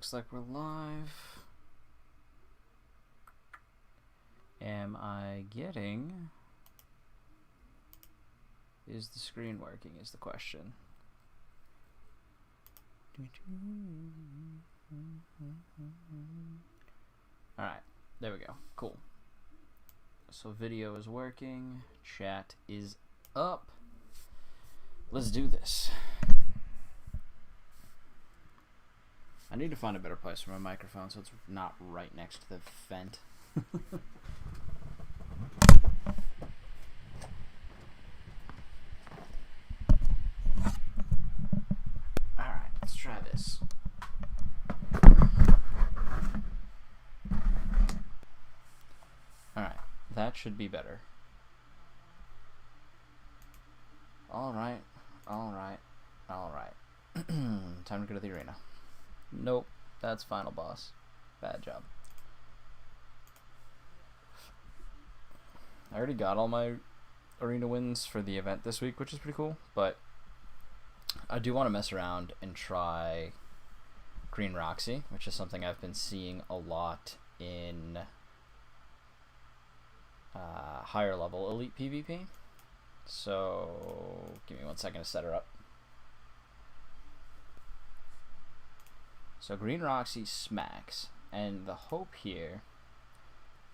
looks like we're live. Am I getting... Is the screen working is the question. Alright, there we go. Cool. So video is working. Chat is up. Let's do this. I need to find a better place for my microphone so it's not right next to the vent. Alright, let's try this. Alright, that should be better. Alright, alright, alright. Time to go to the arena. Nope, that's final boss. Bad job. I already got all my arena wins for the event this week, which is pretty cool, but I do want to mess around and try Green Roxy, which is something I've been seeing a lot in higher level elite PvP. So give me 1 second to set her up. So Green Roxy smacks, and the hope here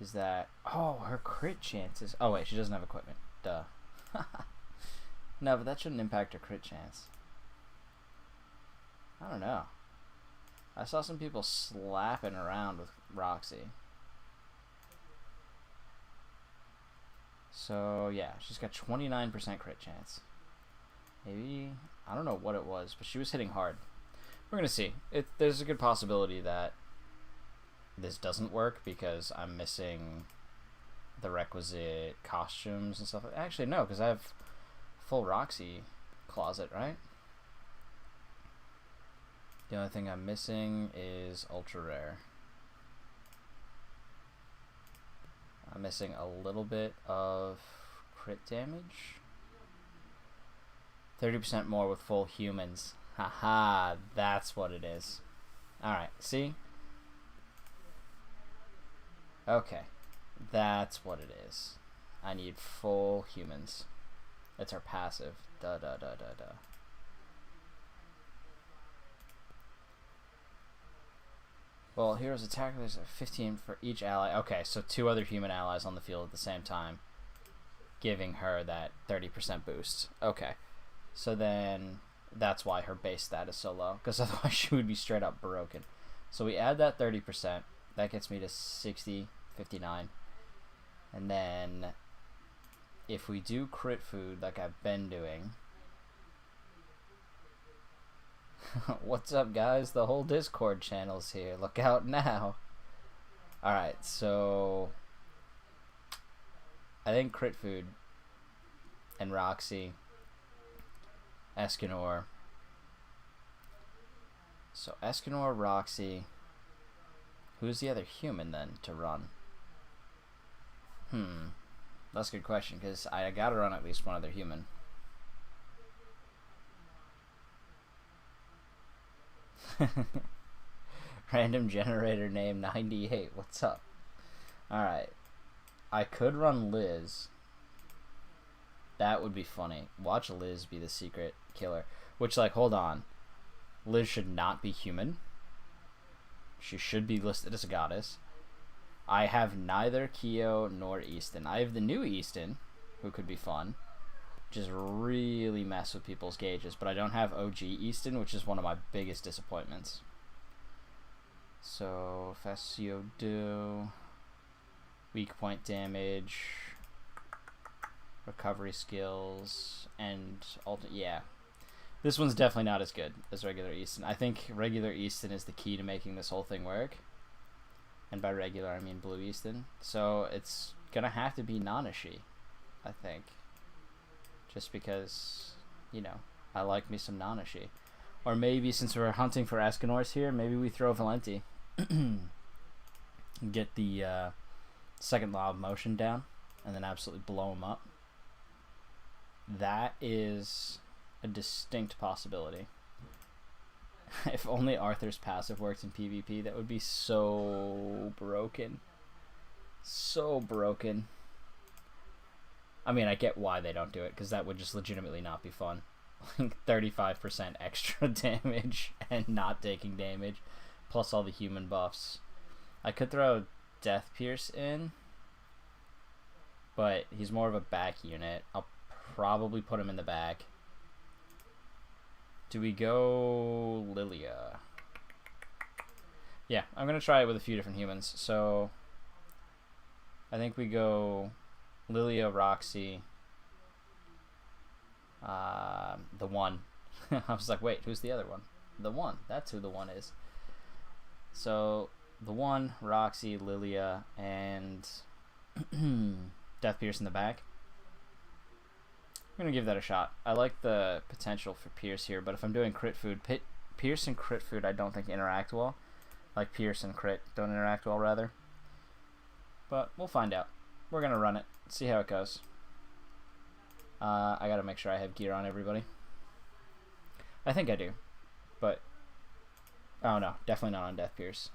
is that, oh, her crit chances, oh wait, she doesn't have equipment, duh. No, but that shouldn't impact her crit chance. I don't know. I saw some people slapping around with Roxy. So yeah, she's got 29% crit chance. Maybe, I don't know what it was, but she was hitting hard. We're gonna see. There's a good possibility that this doesn't work because I'm missing the requisite costumes and stuff. Actually, no, because I have full Roxy closet, right? The only thing I'm missing is ultra rare. I'm missing a little bit of crit damage. 30% more with full humans. Haha, that's what it is. Alright, see? Okay, that's what it is. I need full humans. It's our passive. Da da da da da. Well, heroes attack, there's a 15 for each ally. Okay, so 2 other human allies on the field at the same time, giving her that 30% boost. Okay, so then that's why her base stat is so low, because otherwise she would be straight up broken. So we add that 30%, that gets me to 60, 59. And then if we do crit food like I've been doing, what's up guys, the whole Discord channel's here, look out now. Alright, so I think crit food and Roxy, Escanor. So Escanor, Roxy. Who's the other human then to run? That's a good question, because I gotta run at least one other human. Random generator name 98. What's up? Alright. I could run Liz. That would be funny. Watch Liz be the secret killer. Which, like, hold on. Liz should not be human. She should be listed as a goddess. I have neither Kyo nor Easton. I have the new Easton, who could be fun. Just really mess with people's gauges. But I don't have OG Easton, which is one of my biggest disappointments. So, Facio do. Weak point damage. Recovery skills. And, yeah. This one's definitely not as good as regular Easton. I think regular Easton is the key to making this whole thing work. And by regular, I mean blue Easton. So it's gonna have to be Nanashi, I think. Just because, you know, I like me some Nanashi. Or maybe, since we're hunting for Escanors here, maybe we throw Valenti. Get the second law of motion down, and then absolutely blow him up. That is a distinct possibility. If only Arthur's passive worked in PvP, that would be so broken. So broken. I mean, I get why they don't do it, because that would just legitimately not be fun. Like 35% extra damage and not taking damage, plus all the human buffs. I could throw Death Pierce in, but he's more of a back unit. I'll probably put him in the back. Do we go Lilia? Yeah, I'm going to try it with a few different humans. So I think we go Lilia, Roxy, the one. I was like, wait, who's the other one? The one. That's who the one is. So the one, Roxy, Lilia, and Death Pierce in the back. I'm going to give that a shot. I like the potential for Pierce here, but if I'm doing crit food, Pierce and crit food I don't think interact well. Like Pierce and crit don't interact well, rather. But we'll find out. We're going to run it. See how it goes. I got to make sure I have gear on everybody. I think I do. But, oh no, definitely not on Death Pierce.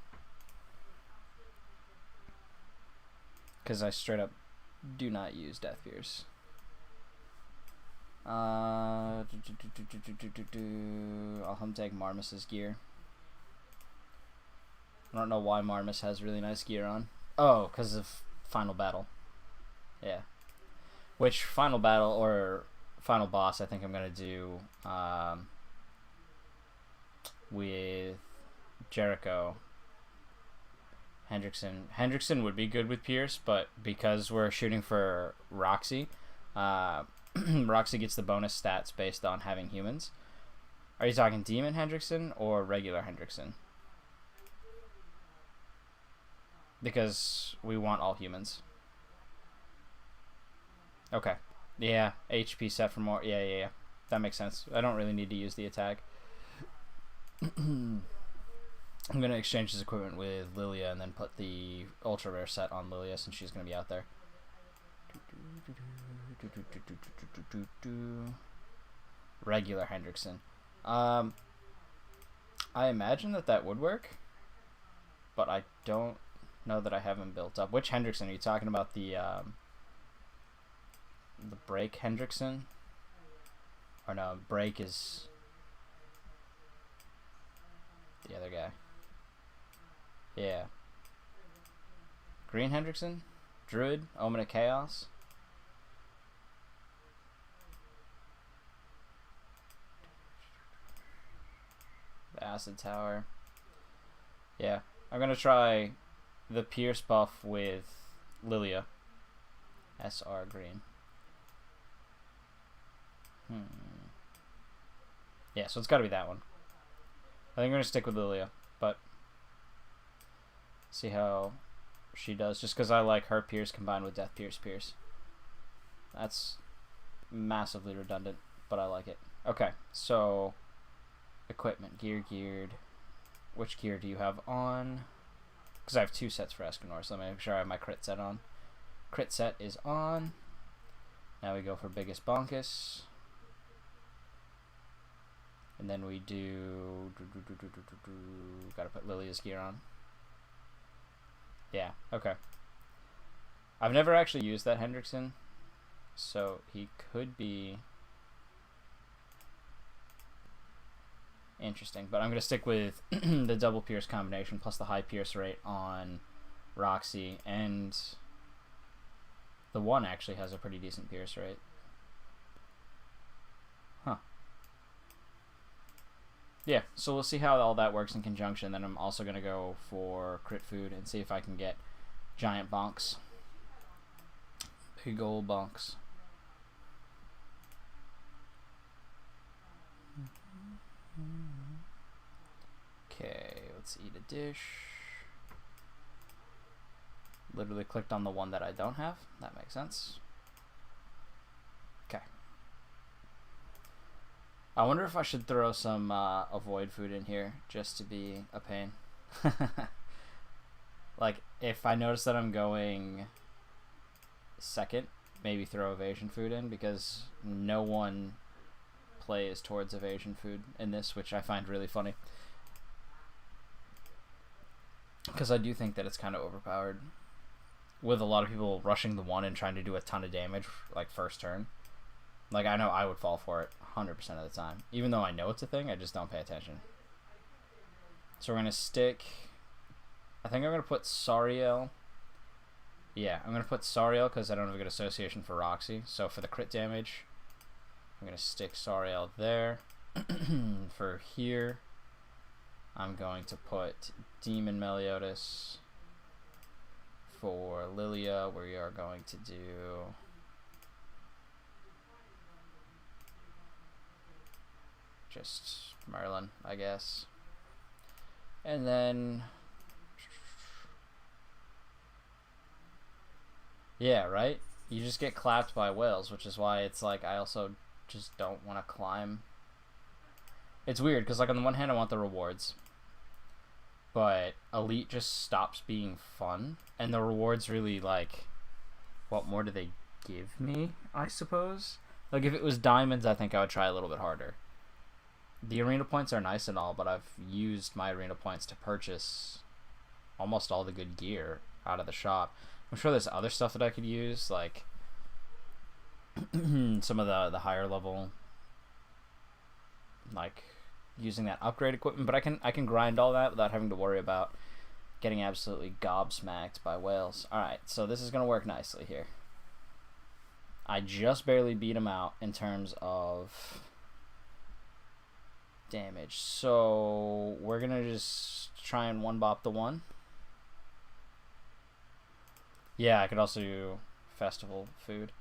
Because I straight up do not use Death Pierce. I'll take Marmus's gear. I don't know why Marmus has really nice gear on. Oh, because of Final Battle. Yeah. Which Final Battle or Final Boss I think I'm going to do with Jericho. Hendrickson would be good with Pierce, but because we're shooting for Roxy, Roxy gets the bonus stats based on having humans. Are you talking Demon Hendrickson or regular Hendrickson? Because we want all humans. Okay. Yeah, HP set for more. Yeah. That makes sense. I don't really need to use the attack. I'm going to exchange his equipment with Lilia and then put the ultra rare set on Lilia since she's going to be out there. Regular Hendrickson. I imagine that would work, but I don't know that I have him built up. Which Hendrickson are you talking about? The Break Hendrickson? Or no, Break is the other guy. Yeah. Green Hendrickson? Druid? Omen of Chaos? The Acid Tower. Yeah. I'm going to try the Pierce buff with Lilia. SR Green. Yeah, so it's got to be that one. I think I'm going to stick with Lilia, but see how she does. Just because I like her Pierce combined with Death Pierce. That's massively redundant, but I like it. Okay, so equipment, geared. Which gear do you have on? Because I have 2 sets for Escanor, so let me make sure I have my crit set on. Crit set is on. Now we go for Biggest Bonkus. And then we do... Gotta put Lilia's gear on. Yeah, okay. I've never actually used that Hendrickson, so he could be interesting. But I'm going to stick with the double Pierce combination plus the high Pierce rate on Roxy. And the one actually has a pretty decent Pierce rate. Huh. Yeah, so we'll see how all that works in conjunction. Then I'm also going to go for crit food and see if I can get giant bonks. Big old bonks. Okay, let's eat a dish. Literally clicked on the one that I don't have. That makes sense. Okay. I wonder if I should throw some avoid food in here just to be a pain. Like, if I notice that I'm going second, maybe throw evasion food in, because no one play is towards evasion food in this, which I find really funny. Because I do think that it's kind of overpowered. With a lot of people rushing the 1 and trying to do a ton of damage, like, first turn. Like, I know I would fall for it 100% of the time. Even though I know it's a thing, I just don't pay attention. So we're going to stick... I think I'm going to put Sariel. Yeah, I'm going to put Sariel because I don't have a good association for Roxy. So for the crit damage, I'm going to stick Sariel there. For here, I'm going to put Demon Meliodas. For Lilia, we are going to do... just Merlin, I guess. And then... yeah, right? You just get clapped by whales, which is why it's like I also just don't want to climb. It's weird, because like on the one hand I want the rewards, but Elite just stops being fun, and the rewards really, like, what more do they give me, I suppose? Like, if it was Diamonds, I think I would try a little bit harder. The arena points are nice and all, but I've used my arena points to purchase almost all the good gear out of the shop. I'm sure there's other stuff that I could use, like some of the higher level, like using that upgrade equipment, but I can grind all that without having to worry about getting absolutely gobsmacked by whales. Alright, so this is going to work nicely here. I just barely beat him out in terms of damage, so we're going to just try and one-bop the 1. Yeah, I could also do festival food.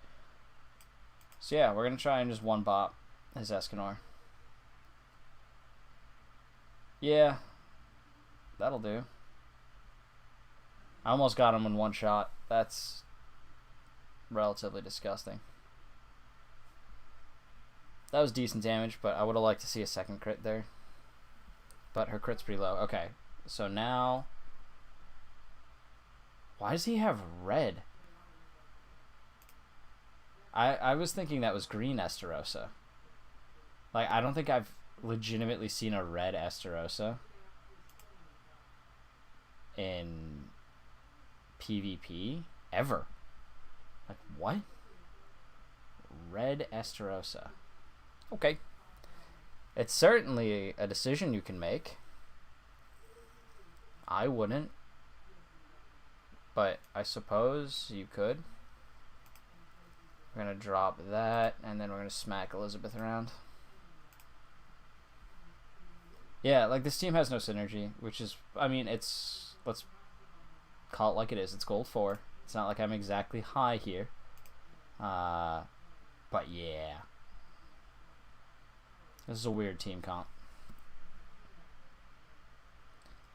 So yeah, we're going to try and just one-bop his Escanor. Yeah, that'll do. I almost got him in one shot. That's relatively disgusting. That was decent damage, but I would have liked to see a second crit there. But her crit's pretty low. Okay, so now... why does he have red? I was thinking that was green Estarossa. Like, I don't think I've legitimately seen a red Estarossa in PvP ever. Like, what? Red Estarossa. Okay. It's certainly a decision you can make. I wouldn't. But I suppose you could. We're going to drop that, and then we're going to smack Elizabeth around. Yeah, like, this team has no synergy, which is, I mean, it's, let's call it like it is. It's gold 4. It's not like I'm exactly high here. But yeah. This is a weird team comp.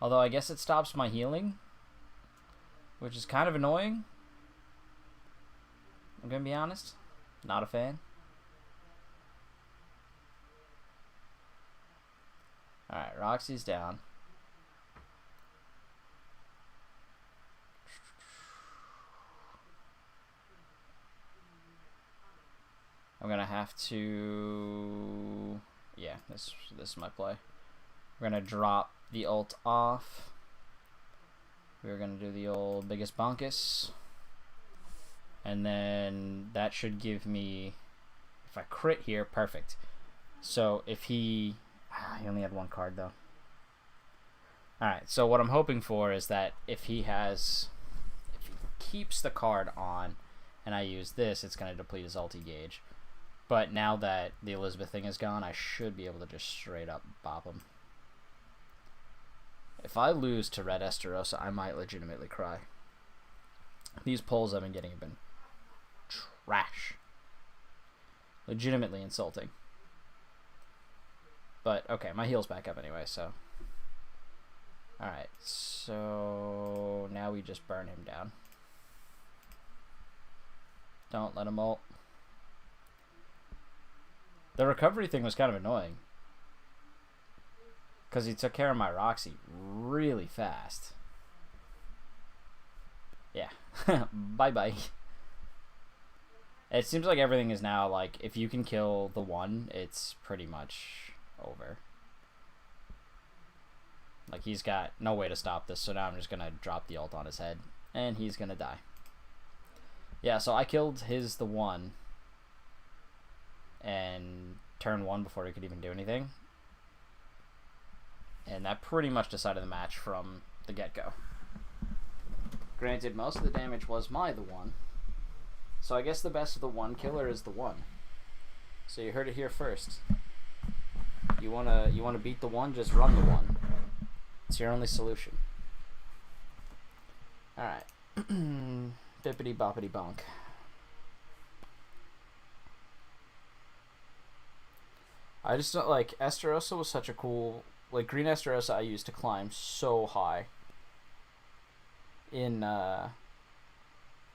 Although I guess it stops my healing, which is kind of annoying. I'm gonna be honest. Not a fan. Alright, Roxy's down. I'm gonna have to... yeah, this is my play. We're gonna drop the ult off. We're gonna do the old biggest bonkus. And then that should give me, if I crit here, perfect. So if he only had one card though. Alright, so what I'm hoping for is that if he keeps the card on and I use this, it's going to deplete his ulti gauge. But now that the Elizabeth thing is gone, I should be able to just straight up bop him. If I lose to Red Estarossa, I might legitimately cry. These pulls I've been getting have been trash. Legitimately insulting. But, okay, my heal's back up anyway, so... alright, so... now we just burn him down. Don't let him ult. The recovery thing was kind of annoying. Because he took care of my Roxy really fast. Yeah. Bye-bye. It seems like everything is now, like, if you can kill the one, it's pretty much over. Like, he's got no way to stop this, so now I'm just going to drop the ult on his head, and he's going to die. Yeah, so I killed the one, and turn 1 before he could even do anything. And that pretty much decided the match from the get-go. Granted, most of the damage was the one. So I guess the best of the one killer is the one. So you heard it here first. You wanna beat the one, just run the one. It's your only solution. Alright. Bippity boppity bonk. I just don't like Esterosa was such a cool, like, green Esterosa I used to climb so high in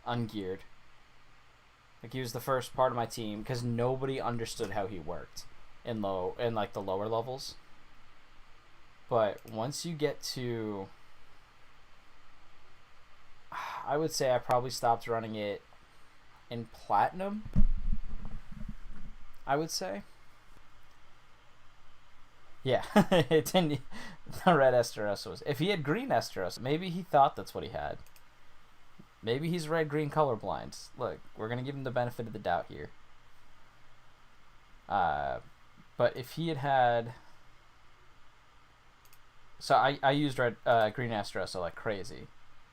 ungeared. Like, he was the first part of my team because nobody understood how he worked in like the lower levels. But once you get to, I would say I probably stopped running it in platinum. I would say. Yeah, it's in the red Esteros was. If he had green Esteros, maybe he thought that's what he had. Maybe he's red-green colorblind. Look, we're going to give him the benefit of the doubt here. But if he had... So I used green Esterosa like crazy.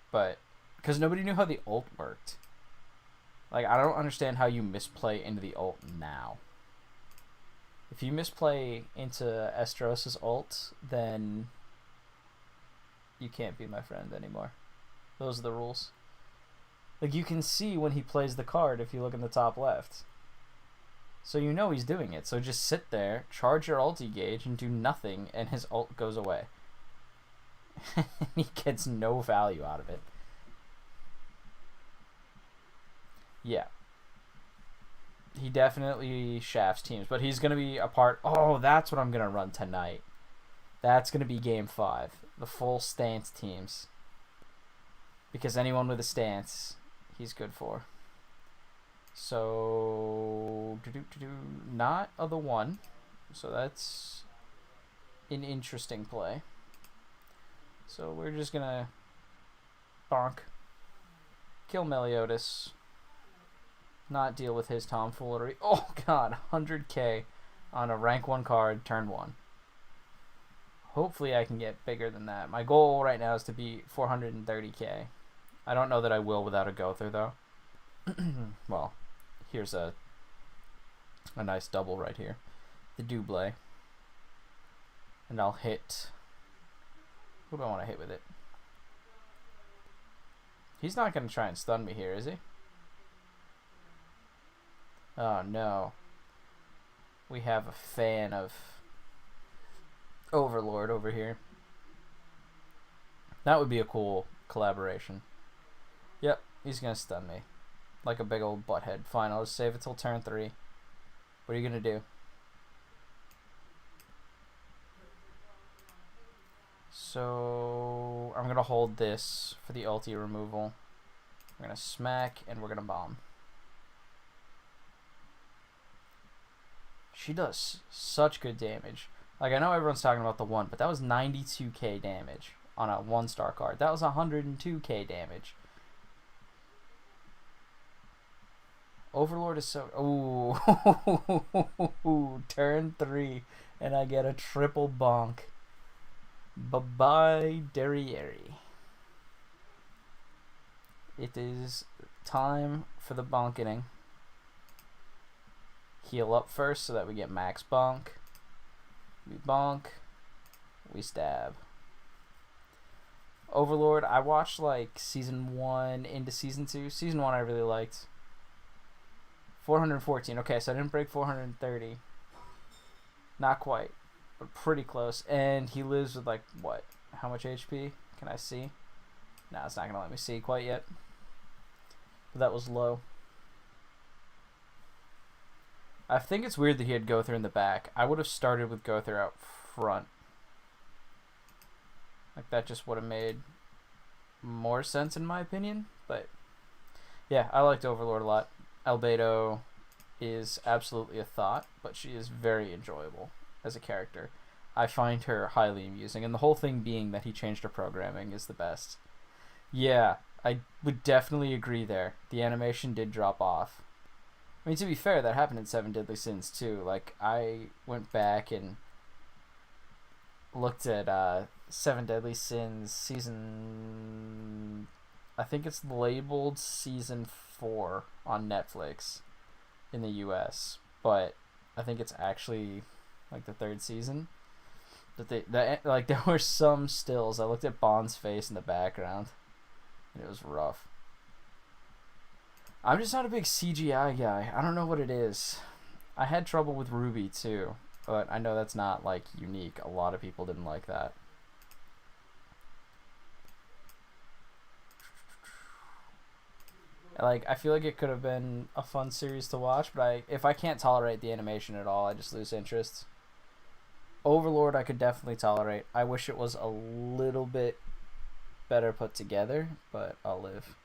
But... Because nobody knew how the ult worked. Like, I don't understand how you misplay into the ult now. If you misplay into Esterosa's ult, then... you can't be my friend anymore. Those are the rules. Like, you can see when he plays the card if you look in the top left. So you know he's doing it. So just sit there, charge your ulti gauge, and do nothing, and his ult goes away. He gets no value out of it. Yeah. He definitely shafts teams, but he's going to be a part... Oh, that's what I'm going to run tonight. That's going to be game 5. The full stance teams. Because anyone with a stance... he's good for. So, not of the one. So that's an interesting play. So we're just gonna bonk, kill Meliodas, not deal with his tomfoolery. Oh god, 100k on a rank 1 card, turn 1. Hopefully I can get bigger than that. My goal right now is to be 430k. I don't know that I will without a go-through, though. Well, here's a nice double right here. The double. And I'll hit... Who do I want to hit with it? He's not going to try and stun me here, is he? Oh, no. We have a fan of Overlord over here. That would be a cool collaboration. Yep, he's gonna stun me. Like a big old butthead. Fine, I'll just save it till turn 3. What are you gonna do? So... I'm gonna hold this for the ulti removal. We're gonna smack, and we're gonna bomb. She does such good damage. Like, I know everyone's talking about the 1, but that was 92k damage on a 1-star card. That was 102k damage. Overlord is so... Ooh. Turn 3. And I get a triple bonk. Bye-bye, Derriere. It is time for the bonketing. Heal up first so that we get max bonk. We bonk. We stab. Overlord, I watched like season 1 into season 2. Season 1 I really liked. 414. Okay, so I didn't break 430. Not quite, but pretty close. And he lives with like, what? How much HP? Can I see? No, it's not going to let me see quite yet. But that was low. I think it's weird that he had Gother in the back. I would have started with Gother out front. Like, that just would have made more sense in my opinion. But, yeah, I liked Overlord a lot. Albedo is absolutely a thought, but she is very enjoyable as a character. I find her highly amusing, and the whole thing being that he changed her programming is the best. Yeah, I would definitely agree there. The animation did drop off. I mean, to be fair, that happened in Seven Deadly Sins too. Like, I went back and looked at Seven Deadly Sins season... I think it's labeled season 4 on Netflix in the US, but I think it's actually like the 3rd season. Like there were some stills. I looked at Bond's face in the background, and it was rough. I'm just not a big CGI guy. I don't know what it is. I had trouble with Ruby too, but I know that's not like unique. A lot of people didn't like that. Like, I feel like it could have been a fun series to watch, but if I can't tolerate the animation at all, I just lose interest. Overlord I could definitely tolerate. I wish it was a little bit better put together, but I'll live.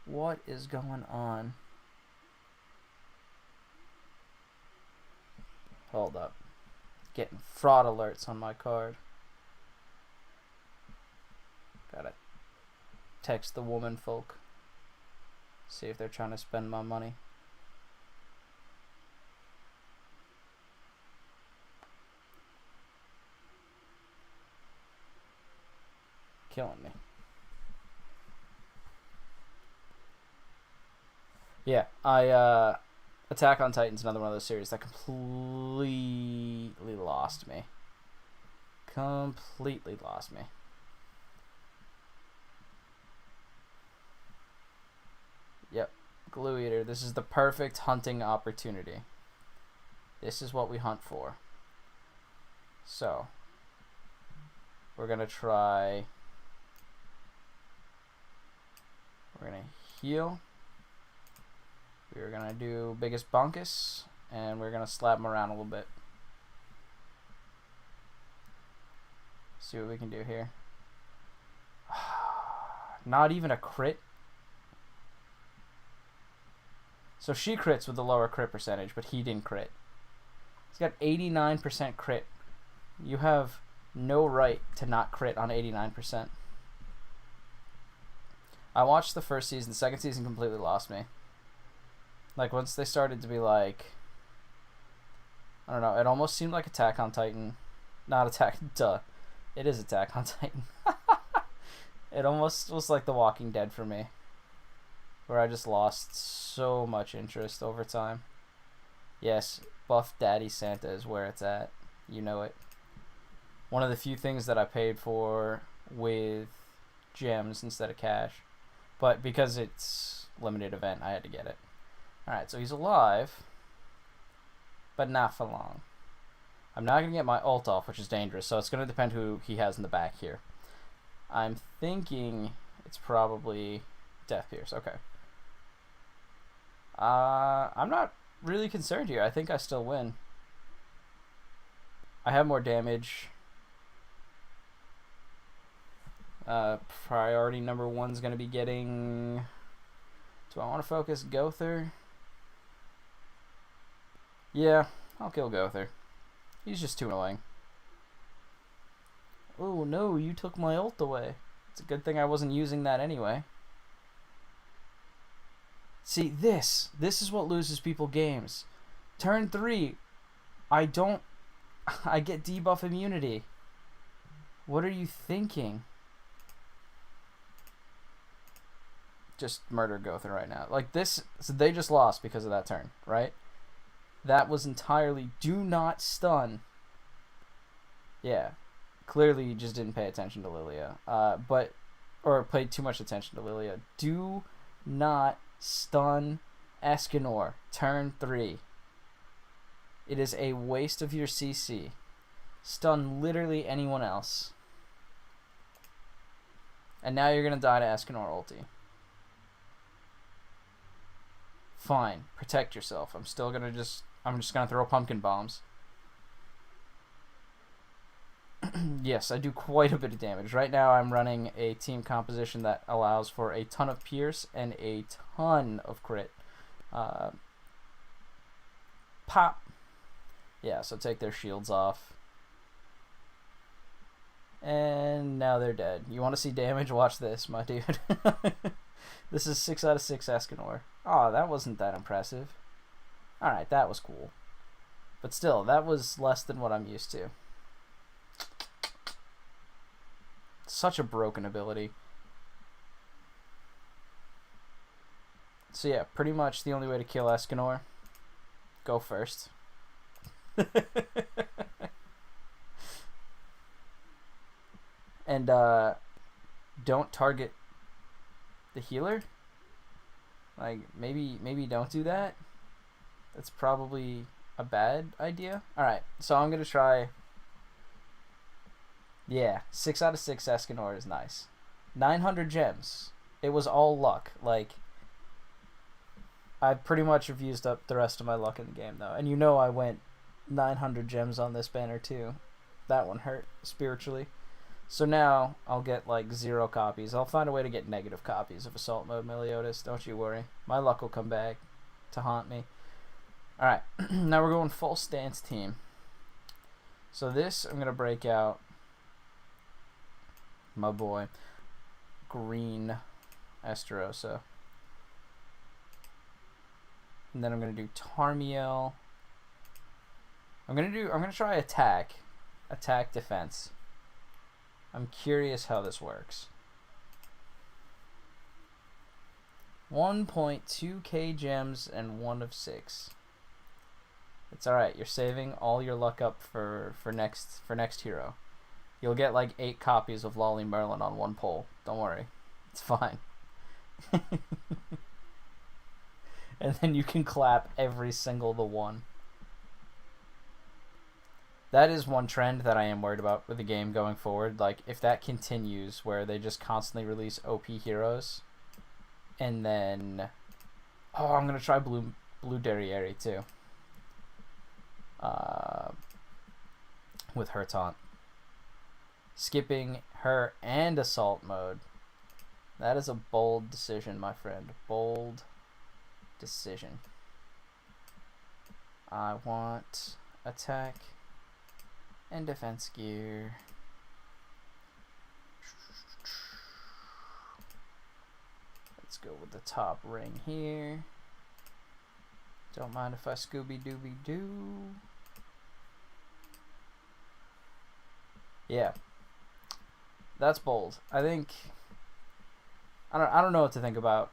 What is going on? Hold up. Getting fraud alerts on my card. Gotta text the woman folk. See if they're trying to spend my money. Killing me. Yeah, Attack on Titan's another one of those series that completely lost me. Completely lost me. Yep, Glue Eater. This is the perfect hunting opportunity. This is what we hunt for. So, we're gonna try... We're gonna heal. We're gonna do Biggest Bunkus, and we're gonna slap him around a little bit. See what we can do here. Not even a crit. So she crits with the lower crit percentage, but he didn't crit. He's got 89% crit. You have no right to not crit on 89%. I watched the first season. The second season completely lost me. Like, once they started to be like... I don't know. It almost seemed like Attack on Titan. Not Attack... Duh. It is Attack on Titan. It almost was like The Walking Dead for me. Where I just lost so much interest over time. Yes, Buff Daddy Santa is where it's at. You know it. One of the few things that I paid for with gems instead of cash. But because it's limited event, I had to get it. Alright, so he's alive. But not for long. I'm not going to get my ult off, which is dangerous. So it's going to depend who he has in the back here. I'm thinking it's probably Death Pierce. Okay. I'm not really concerned here. I think I still win. I have more damage. Priority number 1's going to be getting... Do I want to focus Gother? Yeah, I'll kill Gother. He's just too annoying. Oh no, you took my ult away. It's a good thing I wasn't using that anyway. See, this is what loses people games. Turn 3, I get debuff immunity. What are you thinking? Just murder Gothen right now. Like this, so they just lost because of that turn, right? That was entirely do not stun. Yeah, clearly you just didn't pay attention to Lilia. Or paid too much attention to Lilia. Do not stun Escanor. Turn 3. It is a waste of your CC. Stun literally anyone else. And now you're gonna die to Escanor ulti. Fine, protect yourself. I'm just gonna throw pumpkin bombs. Yes, I do quite a bit of damage. Right now I'm running a team composition that allows for a ton of pierce and a ton of crit. Pop. Yeah, so take their shields off. And now they're dead. You want to see damage? Watch this, my dude. This is 6 out of 6 Escanor. Oh, that wasn't that impressive. Alright, that was cool. But still, that was less than what I'm used to. Such a broken ability. So yeah, pretty much the only way to kill Escanor, go first. And don't target the healer. Like maybe don't do that. That's probably a bad idea. Alright, so I'm gonna try. Yeah, 6 out of 6 Escanor is nice. 900 gems. It was all luck. Like, I pretty much have used up the rest of my luck in the game, though. And you know I went 900 gems on this banner, too. That one hurt, spiritually. So now, I'll get, like, 0 copies. I'll find a way to get negative copies of Assault Mode Meliodas. Don't you worry. My luck will come back to haunt me. Alright, now we're going full stance team. So this, I'm going to break out my boy Green Esterosa. And then I'm gonna do Tarmiel. I'm gonna try attack defense. I'm curious how this works. 1.2k gems and 1 of 6. It's alright, you're saving all your luck up for next hero. You'll get like 8 copies of Lolly Merlin on one pull. Don't worry. It's fine. And then you can clap every single the one. That is one trend that I am worried about with the game going forward. Like, if that continues where they just constantly release OP heroes. And then... Oh, I'm going to try Blue Derriere too. With her taunt. Skipping her and assault mode. That is a bold decision, my friend. Bold decision. I want attack and defense gear. Let's go with the top ring here. Don't mind if I Scooby-Dooby-Doo. Yeah. That's bold. I think I don't know what to think about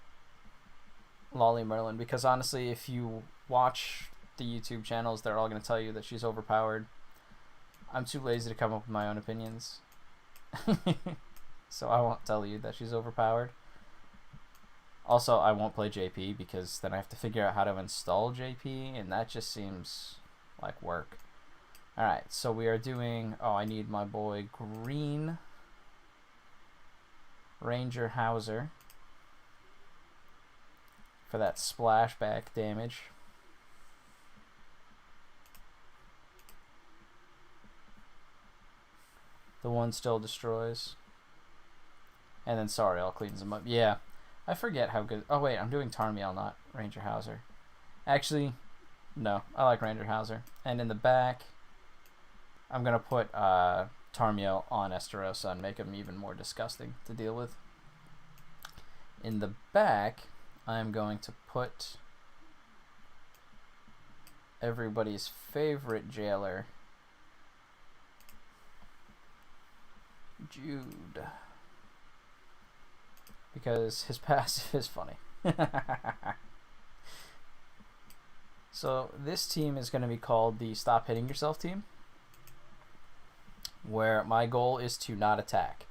Lolly Merlin, because honestly, if you watch the YouTube channels, they're all going to tell you that she's overpowered. I'm too lazy to come up with my own opinions. So I won't tell you that she's overpowered. Also, I won't play JP because then I have to figure out how to install JP, and that just seems like work. Alright, so we are doing... Oh, I need my boy Green Ranger Hauser for that splashback damage. The one still destroys. And then Sariel cleans them up. Yeah, I forget how good... Oh wait, I'm doing Tarmiel, not Ranger Hauser. Actually, no, I like Ranger Hauser. And in the back, I'm going to put Tarmiel on Esterosa and make him even more disgusting to deal with. In the back, I'm going to put everybody's favorite jailer, Jude, because his passive is funny. So this team is going to be called the Stop Hitting Yourself team, where my goal is to not attack.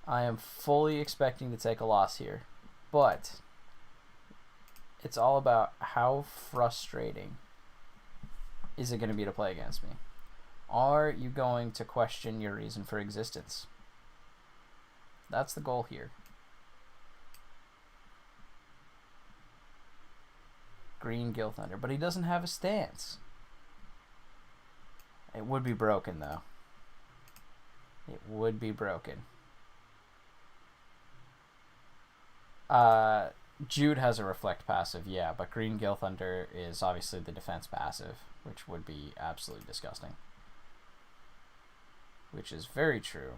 I am fully expecting to take a loss here, but it's all about how frustrating is it going to be to play against me. Are you going to question your reason for existence? That's the goal here. Green Gil Thunder, but he doesn't have a stance. It would be broken though. It would be broken. Jude has a reflect passive, yeah, but Green Gil Thunder is obviously the defense passive, which would be absolutely disgusting. Which is very true.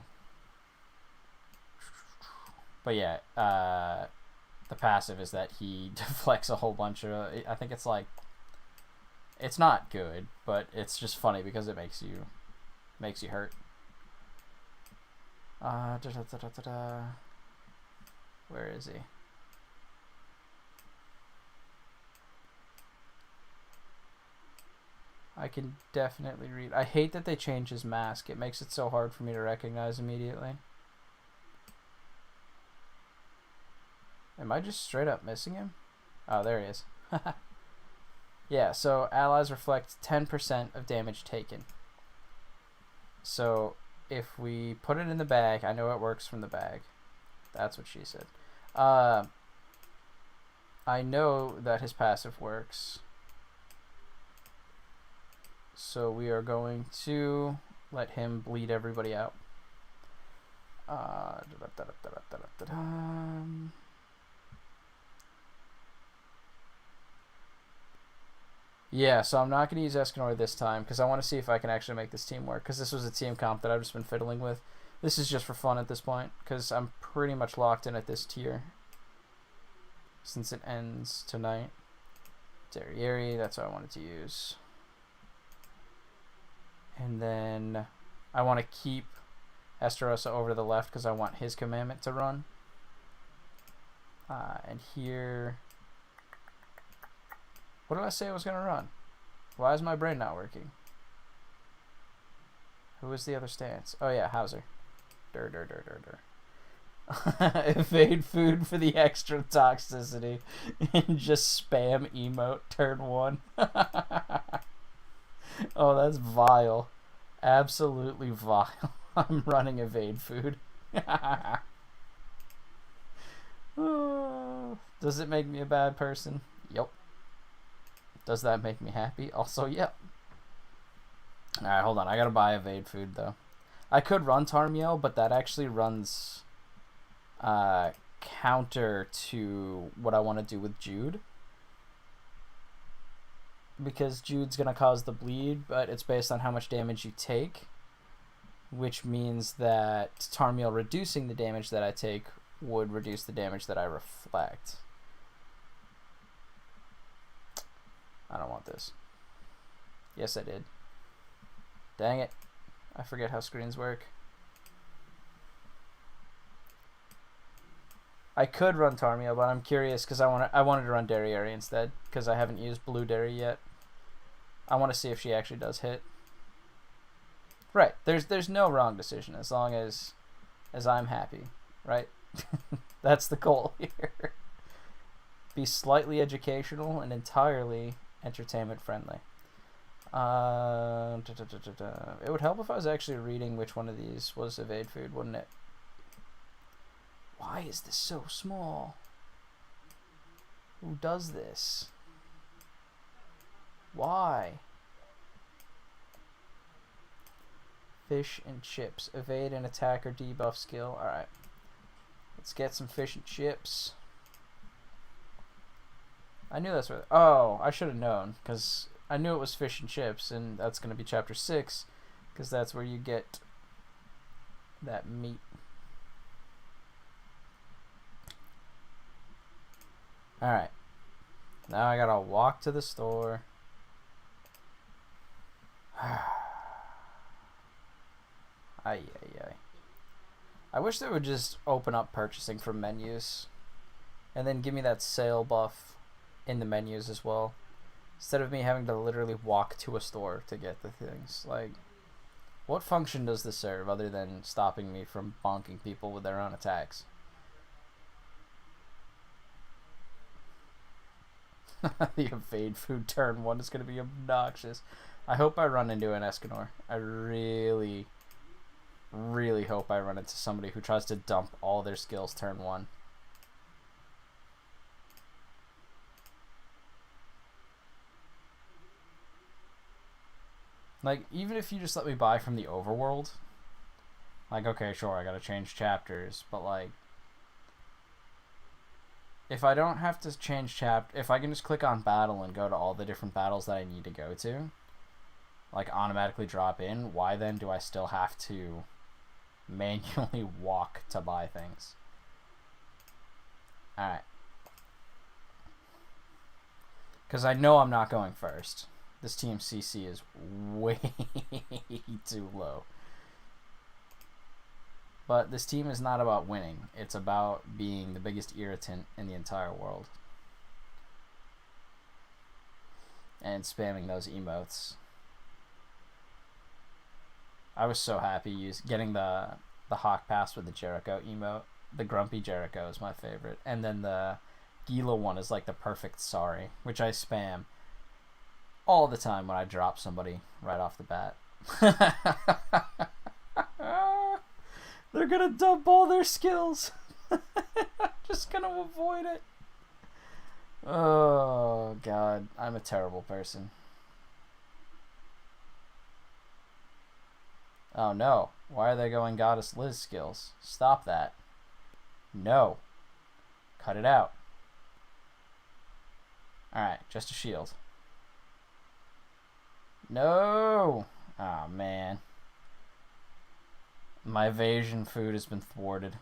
But yeah, the passive is that he deflects a whole bunch of... I think it's like... It's not good, but it's just funny because it makes you hurt. Where is he? I can definitely read. I hate that they changed his mask. It makes it so hard for me to recognize immediately. Am I just straight up missing him? Oh, there he is. Yeah, so allies reflect 10% of damage taken. So if we put it in the bag, I know it works from the bag. That's what she said. I know that his passive works. So we are going to let him bleed everybody out. Yeah, so I'm not going to use Escanor this time because I want to see if I can actually make this team work, because this was a team comp that I've just been fiddling with. This is just for fun at this point because I'm pretty much locked in at this tier since it ends tonight. Derriere, that's what I wanted to use. And then I want to keep Esterosa over to the left because I want his commandment to run. And here... What did I say I was going to run? Why is my brain not working? Who was the other stance? Oh yeah, Hauser. Evade food for the extra toxicity. And just spam emote turn 1. Oh, that's vile. Absolutely vile. I'm running evade food. Does it make me a bad person? Yep. Does that make me happy? Also, yep. Alright, hold on. I gotta buy evade food, though. I could run Tarmiel, but that actually runs counter to what I want to do with Jude. Because Jude's going to cause the bleed, but it's based on how much damage you take. Which means that Tarmiel reducing the damage that I take would reduce the damage that I reflect. I don't want this. Yes, I did. Dang it. I forget how screens work. I could run Tarmiel, but I'm curious because I wanted to run Derriere instead because I haven't used Blue Derry yet. I want to see if she actually does hit. Right. There's no wrong decision as long as I'm happy, right? That's the goal here. Be slightly educational and entirely entertainment friendly. It would help if I was actually reading which one of these was evade food, wouldn't it? Why is this so small? Who does this? Why? Fish and chips. Evade and attack or debuff skill. Alright. Let's get some fish and chips. I knew that's what... Oh, I should have known. Because I knew it was fish and chips. And that's going to be chapter 6. Because that's where you get that meat. Alright. Now I gotta walk to the store. Ay. I wish they would just open up purchasing from menus. And then give me that sale buff in the menus as well. Instead of me having to literally walk to a store to get the things. Like, what function does this serve other than stopping me from bonking people with their own attacks? The evade food turn 1 is going to be obnoxious. I hope I run into an Escanor. I really hope I run into somebody who tries to dump all their skills turn 1. Like, even if you just let me buy from the overworld, Like, okay, sure, I gotta change chapters, but like, if I don't have to change if I can just click on battle and go to all the different battles that I need to go to, like automatically drop in, why then do I still have to manually walk to buy things? Alright. Because I know I'm not going first. This team CC is way too low. But this team is not about winning. It's about being the biggest irritant in the entire world. And spamming those emotes. I was so happy getting the Hawk Pass with the Jericho emote. The Grumpy Jericho is my favorite. And then the Gila one is like the perfect sorry, which I spam all the time when I drop somebody right off the bat. They're gonna dump all their skills. I'm just gonna avoid it. Oh god, I'm a terrible person. Oh no, why are they going Goddess Liz skills? Stop that. No. Cut it out. Alright, just a shield. No! Oh man. My evasion food has been thwarted.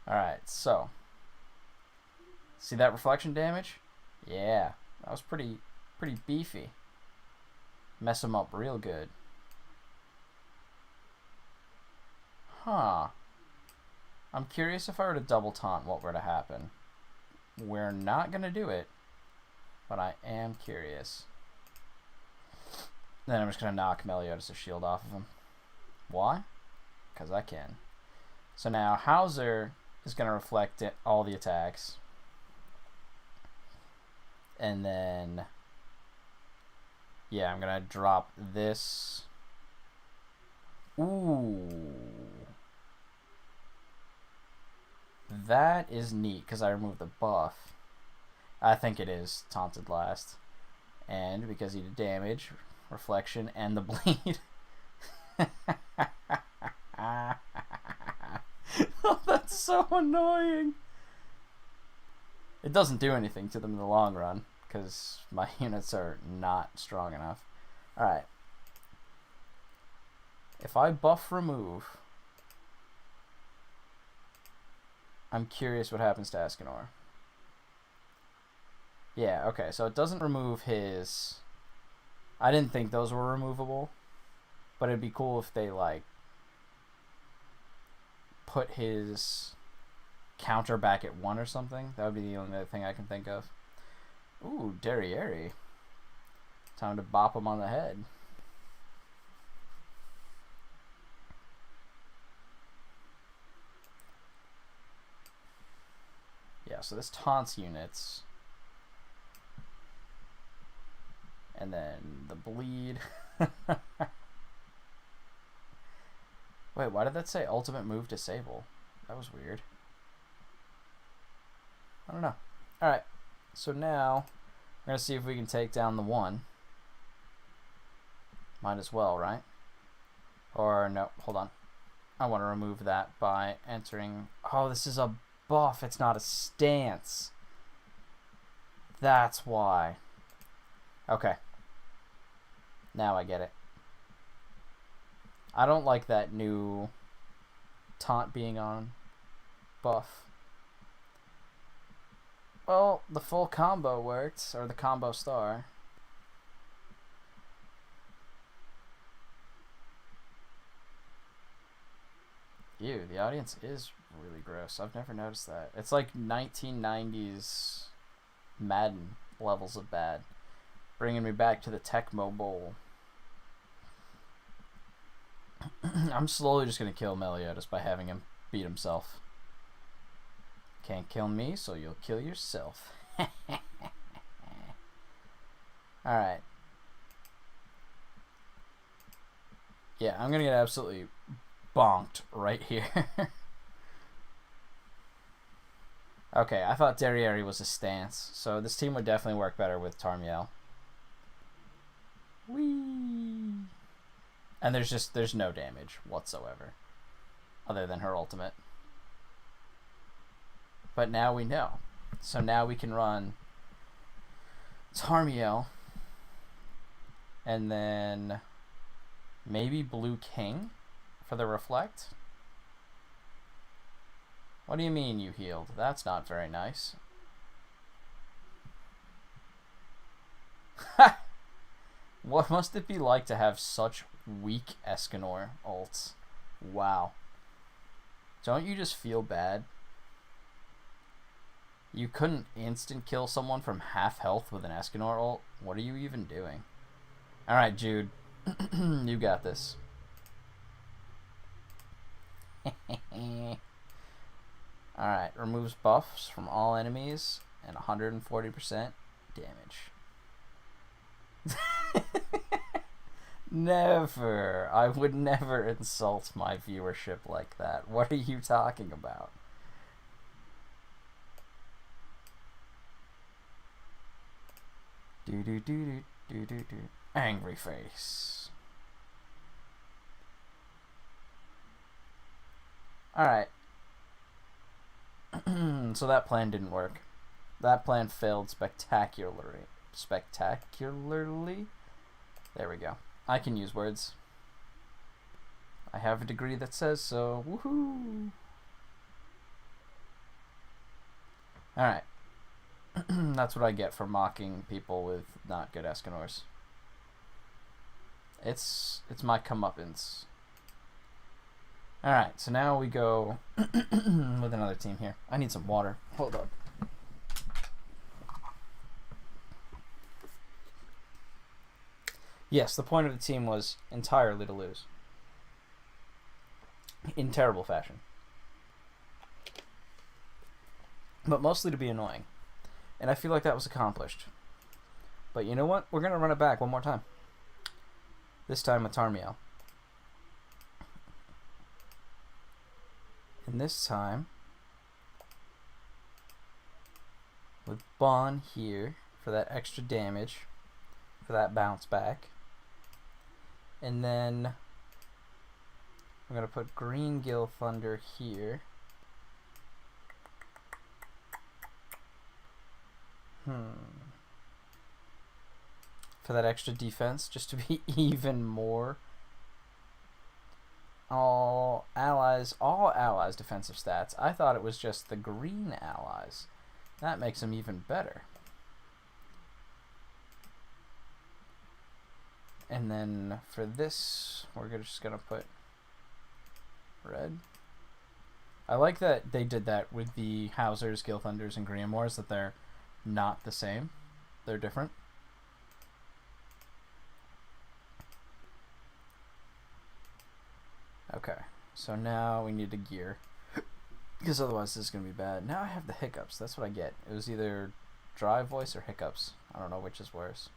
Alright, so. See that reflection damage? Yeah, that was pretty beefy. Mess him up real good. Huh. I'm curious if I were to double taunt, what were to happen. We're not gonna do it, but I am curious. Then I'm just gonna knock Meliodas' shield off of him. Why? Because I can. So now Hauser is gonna reflect all the attacks. And then, yeah, I'm gonna drop this. Ooh. That is neat because I removed the buff. I think it is taunted last. And because he did damage, reflection, and the bleed. Oh, that's so annoying. It doesn't do anything to them in the long run because my units are not strong enough. Alright. If I buff remove, I'm curious what happens to Escanor. Yeah, okay, so it doesn't remove his... I didn't think those were removable, but it'd be cool if they, like, put his counter back at 1 or something. That would be the only other thing I can think of. Ooh, Derriere. Time to bop him on the head. Yeah, so this taunts units. And then the bleed. Wait, why did that say ultimate move disable? That was weird. I don't know. Alright, so now we're going to see if we can take down the 1. Might as well, right? Or no, hold on. I want to remove that by entering... Oh, this is a buff. It's not a stance. That's why. Okay. Now I get it. I don't like that new taunt being on buff. Well, the full combo worked, or the combo star. Ew, the audience is really gross. I've never noticed that. It's like 1990s Madden levels of bad. Bringing me back to the Tecmo Bowl. I'm slowly just going to kill Meliodas by having him beat himself. Can't kill me, so you'll kill yourself. Alright. Yeah, I'm going to get absolutely bonked right here. Okay, I thought Derriere was a stance, so this team would definitely work better with Tarmiel. Whee! And there's no damage whatsoever. Other than her ultimate. But now we know. So now we can run Tarmiel. And then maybe Blue King for the Reflect. What do you mean you healed? That's not very nice. What must it be like to have such weak Escanor ults? Wow. Don't you just feel bad? You couldn't instant kill someone from half health with an Escanor ult? What are you even doing? Alright, Jude. You got this. Alright, removes buffs from all enemies and 140% damage. Never. I would never insult my viewership like that. What are you talking about? Do do do do do do do. Angry face. Alright. So that plan didn't work. That plan failed spectacularly. Spectacularly? There we go. I can use words. I have a degree that says so. Woohoo! Alright. That's what I get for mocking people with not good Escanors. It's my comeuppance. Alright, so now we go with another team here. I need some water. Hold up. Yes, the point of the team was entirely to lose. In terrible fashion. But mostly to be annoying. And I feel like that was accomplished. But you know what? We're going to run it back one more time. This time with Tarmiel. And this time with Bon here for that extra damage, for that bounce back. And then I'm going to put Green Gill Thunder here. For that extra defense, just to be even more. All allies defensive stats. I thought it was just the green allies. That makes them even better. And then for this, we're just gonna put red. I like that they did that with the Housers, Gill Thunders, and Greenmoors, that they're not the same. They're different. Okay, so now we need to gear. Because otherwise this is going to be bad. Now I have the hiccups. That's what I get. It was either dry voice or hiccups. I don't know which is worse.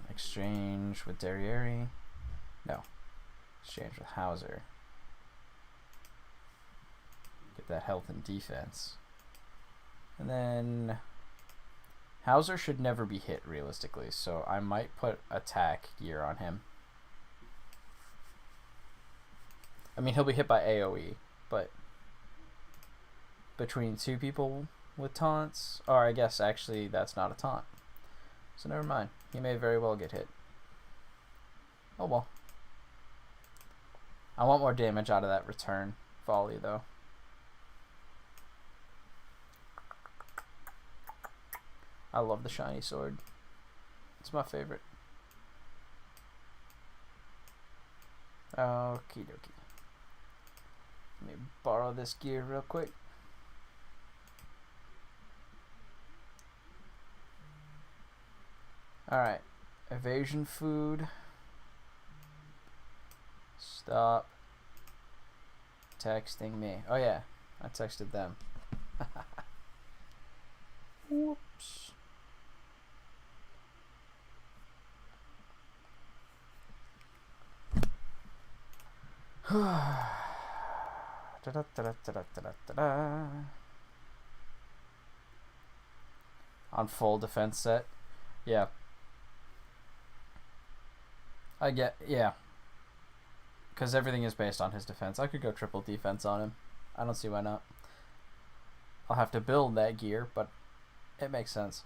Exchange with Derriere. No. Exchange with Hauser. Get that health and defense. And then Hauser should never be hit realistically, so I might put attack gear on him. I mean, he'll be hit by AoE, but between two people with taunts, or I guess actually that's not a taunt. So never mind. He may very well get hit. Oh well. I want more damage out of that return volley though. I love the shiny sword. It's my favorite. Okie dokie. Let me borrow this gear real quick. Alright. Evasion food. Stop texting me. Oh yeah, I texted them. Whoops. on full defense set. Yeah. Yeah. Because everything is based on his defense. I could go triple defense on him. I don't see why not. I'll have to build that gear, but it makes sense.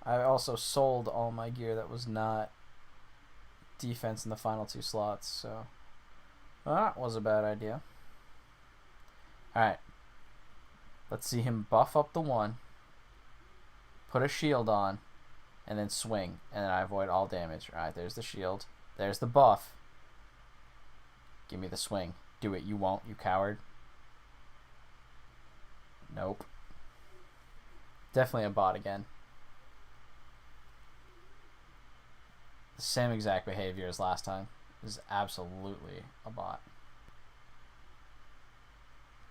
I also sold all my gear that was not defense in the final 2 slots, so that was a bad idea. Alright. Let's see him buff up the 1, put a shield on, and then swing, and then I avoid all damage. Alright, there's the shield. There's the buff. Give me the swing. Do it. You won't, you coward. Nope. Definitely a bot again. The same exact behavior as last time. This is absolutely a bot.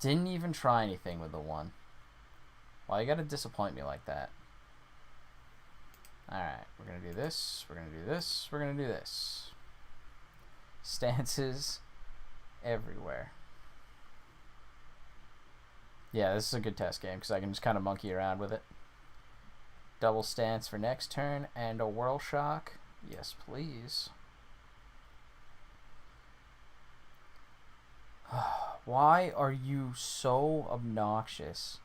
Didn't even try anything with the 1. Why you gotta disappoint me like that? Alright, we're gonna do this, we're gonna do this, we're gonna do this. Stances everywhere. Yeah, this is a good test game because I can just kind of monkey around with it. Double stance for next turn and a whirl shock. Yes, please. Why are you so obnoxious?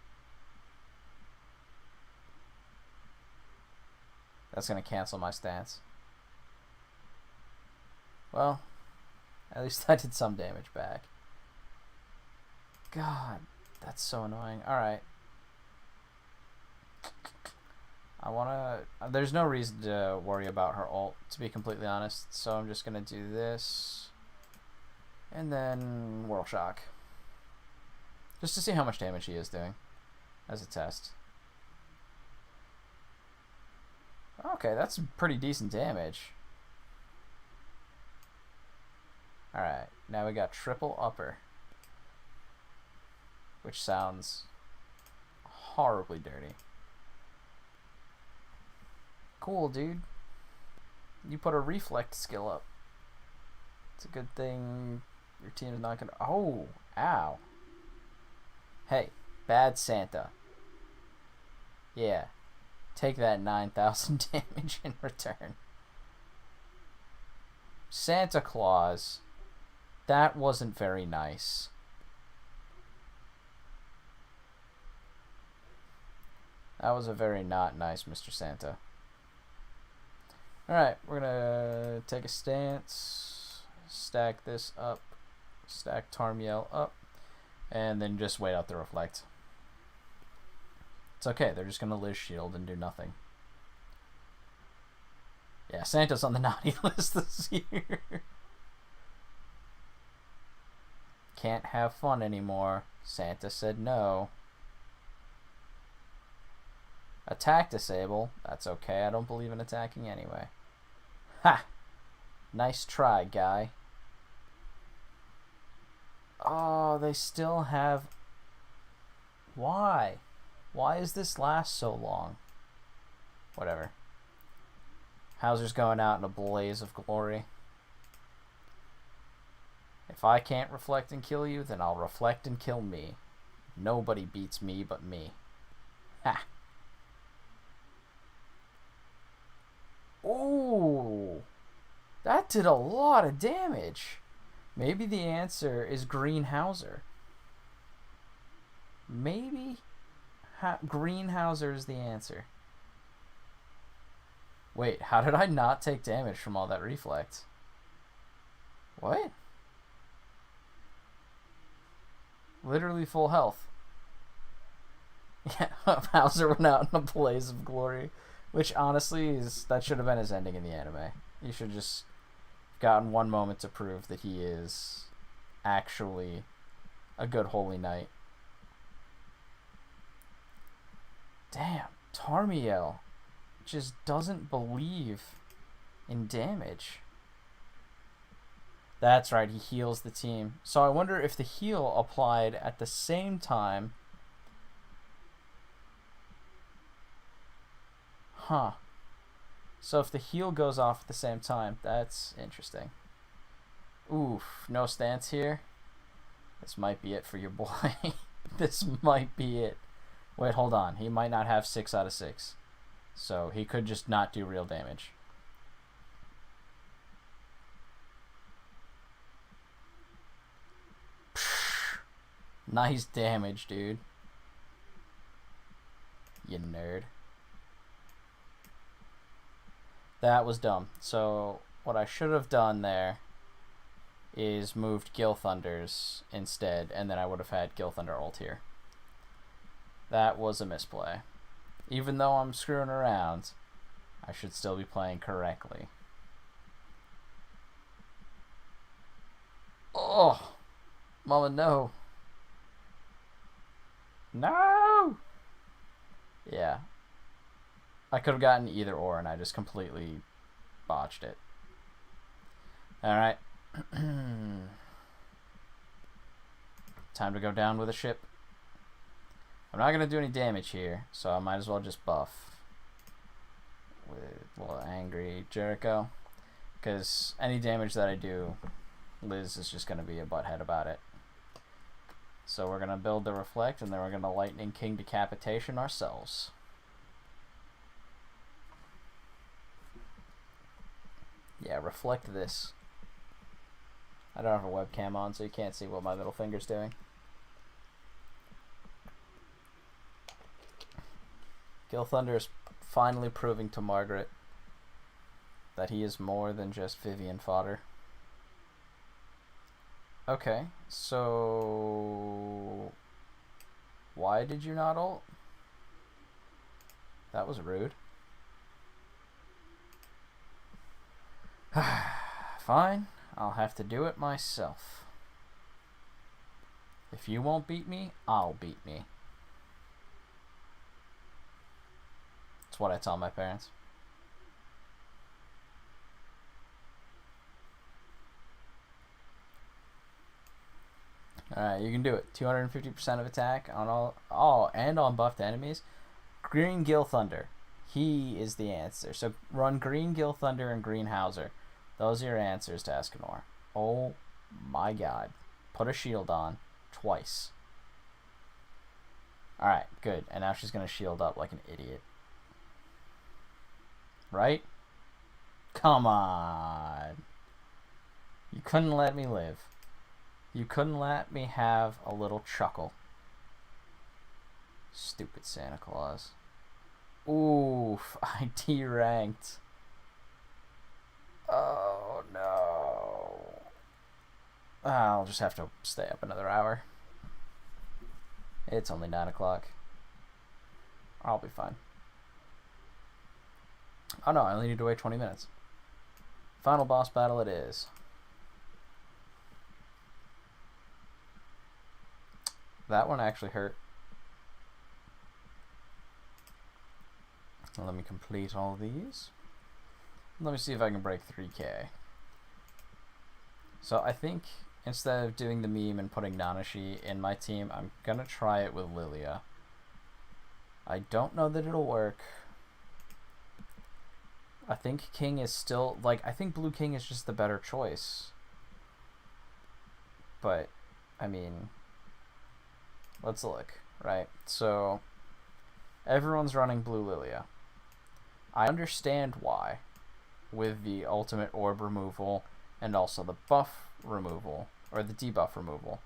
That's going to cancel my stance. Well, at least I did some damage back. God, that's so annoying. Alright. There's no reason to worry about her ult, to be completely honest. So I'm just going to do this. And then Whirl Shock. Just to see how much damage he is doing. As a test. Okay, that's pretty decent damage. Alright, now we got triple upper. Which sounds horribly dirty. Cool, dude. You put a reflect skill up. It's a good thing your team is not gonna... Oh! Ow. Hey, bad Santa. Yeah. Take that 9,000 damage in return. Santa Claus. That wasn't very nice. That was a very not nice Mr. Santa. Alright, we're gonna take a stance, stack this up, stack Tarmiel up, and then just wait out the reflect. It's okay, they're just gonna Liz shield and do nothing. Yeah, Santa's on the naughty list this year. Can't have fun anymore. Santa said no. Attack disable. That's okay, I don't believe in attacking anyway. Ha! Nice try, guy. Oh, they still have... Why? Why does this last so long? Whatever. Hauser's going out in a blaze of glory. If I can't reflect and kill you, then I'll reflect and kill me. Nobody beats me but me. Ha! Ooh! That did a lot of damage. Maybe the answer is Green Hauser. Maybe Green Hauser is the answer. Wait, how did I not take damage from all that reflect? What? Literally full health. Yeah, Hauser went out in a blaze of glory. Which honestly that should have been his ending in the anime. He should just gotten one moment to prove that he is actually a good holy knight. Damn, Tarmiel just doesn't believe in damage. That's right, he heals the team. So I wonder if the heal applied at the same time. Huh. So if the heal goes off at the same time, that's interesting. Oof, no stance here. This might be it for your boy. This might be it Wait, hold on. He might not have 6 out of 6. So he could just not do real damage. Psh, nice damage, dude. You nerd. That was dumb. So what I should have done there is moved Gil Thunders instead, and then I would have had Gil Thunder ult here. That was a misplay. Even though I'm screwing around, I should still be playing correctly. Oh! Mama, no. No! Yeah. I could have gotten either or, and I just completely botched it. Alright. Time to go down with a ship. I'm not going to do any damage here, so I might as well just buff with a little angry Jericho. Because any damage that I do, Liz is just going to be a butthead about it. So we're going to build the Reflect, and then we're going to Lightning King Decapitation ourselves. Yeah, reflect this. I don't have a webcam on, so you can't see what my little finger's doing. Gil Thunder is finally proving to Margaret that he is more than just Vivian fodder. Okay, so why did you not ult? That was rude. Fine, I'll have to do it myself. If you won't beat me, I'll beat me. That's what I tell my parents. Alright, you can do it. 250% of attack on all... Oh, and on buffed enemies. Green Gil Thunder. He is the answer. So run Green Gil Thunder and Green Hauser. Those are your answers to Escanor. Oh my god. Put a shield on. Twice. Alright, good. And now she's going to shield up like an idiot. Right? Come on. You couldn't let me live. You couldn't let me have a little chuckle. Stupid Santa Claus. Oof, I D-ranked. Oh no. I'll just have to stay up another hour. It's only 9 o'clock. I'll be fine. Oh no, I only need to wait 20 minutes. Final boss battle it is. That one actually hurt. Let me complete all of these. Let me see if I can break 3K. So I think instead of doing the meme and putting Nanashi in my team, I'm gonna try it with Lilia. I don't know that it'll work. I think King is still, like, I think Blue King is just the better choice. But, I mean, let's look, right? So, everyone's running Blue Lilia. I understand why, with the ultimate orb removal and also the buff removal, or the debuff removal.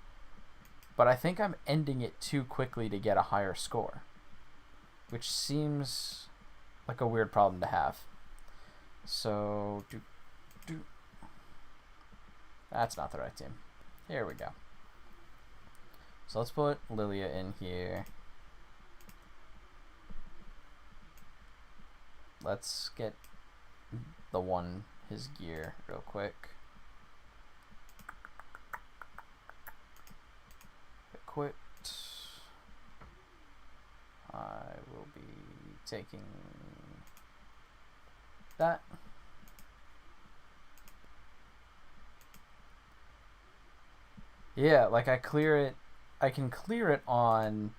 But I think I'm ending it too quickly to get a higher score, which seems like a weird problem to have. So, that's not the right team. Here we go. So let's put Lilia in here. Let's get his gear real quick. Equipped. I will be taking that. Yeah, like I can clear it on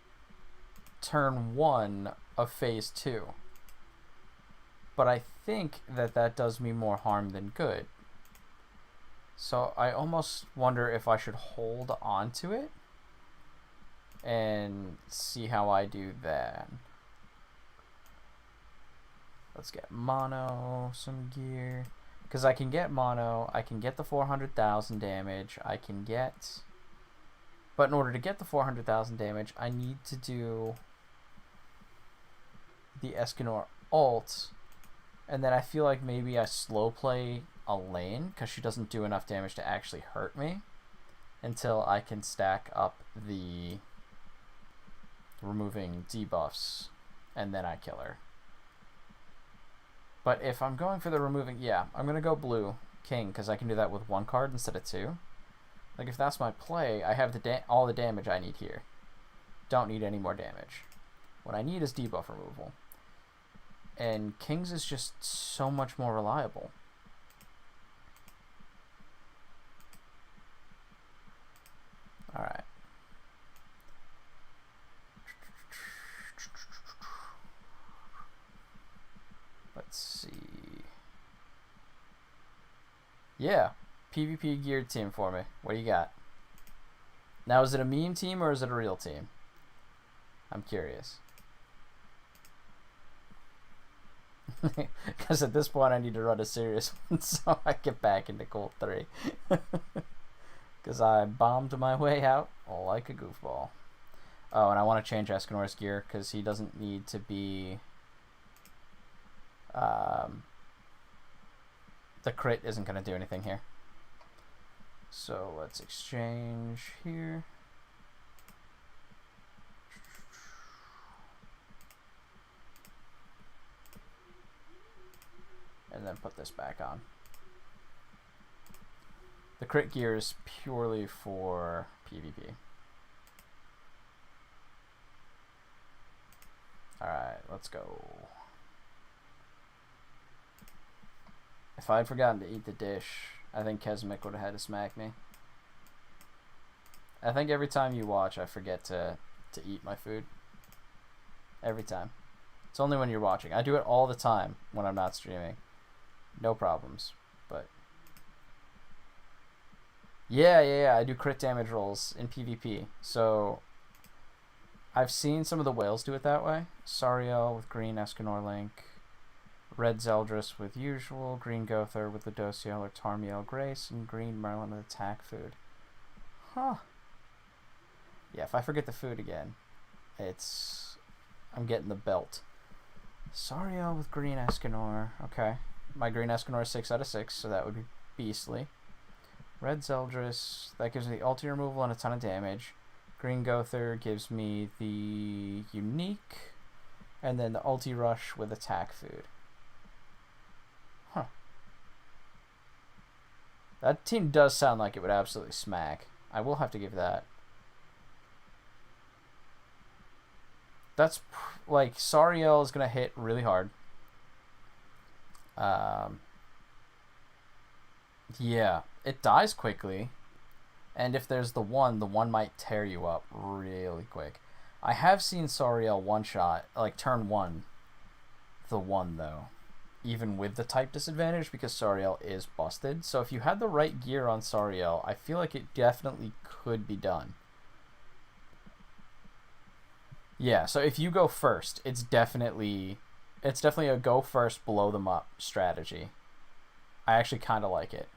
turn 1 of phase 2. But I think that does me more harm than good. So I almost wonder if I should hold on to it and see how I do that. Let's get mono, some gear. Because I can get mono, I can get the 400,000 damage, I can get... But in order to get the 400,000 damage, I need to do the Escanor ult, and then I feel like maybe I slow play a lane, because she doesn't do enough damage to actually hurt me, until I can stack up the removing debuffs, and then I kill her. But if I'm going for the removing, yeah, I'm going to go blue king, because I can do that with one card instead of two. Like, if that's my play, I have all the damage I need here. Don't need any more damage. What I need is debuff removal. And kings is just so much more reliable. Alright. Let's see. Yeah, PvP geared team for me. What do you got? Now, is it a meme team or is it a real team? I'm curious. Because at this point I need to run a serious one so I get back into Cold 3. Because I bombed my way out like a goofball. Oh, and I want to change Escanor's gear because he doesn't need to be... the crit isn't going to do anything here. So let's exchange here. And then put this back on. The crit gear is purely for PvP. Alright, let's go. If I had forgotten to eat the dish, I think Kesmic would have had to smack me. I think every time you watch, I forget to eat my food. Every time. It's only when you're watching. I do it all the time when I'm not streaming. No problems. But yeah, I do crit damage rolls in PvP. So I've seen some of the whales do it that way. Sariel with green Escanor Link. Red Zeldris with usual, green Gother with Ludociel or Tarmiel Grace, and green Merlin with attack food. Huh. Yeah, if I forget the food again, I'm getting the belt. Sariel with green Escanor. Okay. My green Escanor is 6 out of 6, so that would be beastly. Red Zeldris, that gives me the ulti removal and a ton of damage. Green Gother gives me the unique, and then the ulti rush with attack food. Huh. That team does sound like it would absolutely smack. I will have to give that. That's like Sariel is gonna hit really hard. Yeah, it dies quickly, and if there's the one might tear you up really quick. I have seen Sariel one shot, like turn one, the one though, even with the type disadvantage because Sariel is busted. So if you had the right gear on Sariel, I feel like it definitely could be done. Yeah, so if you go first, it's definitely a go first, blow them up strategy. I actually kind of like it.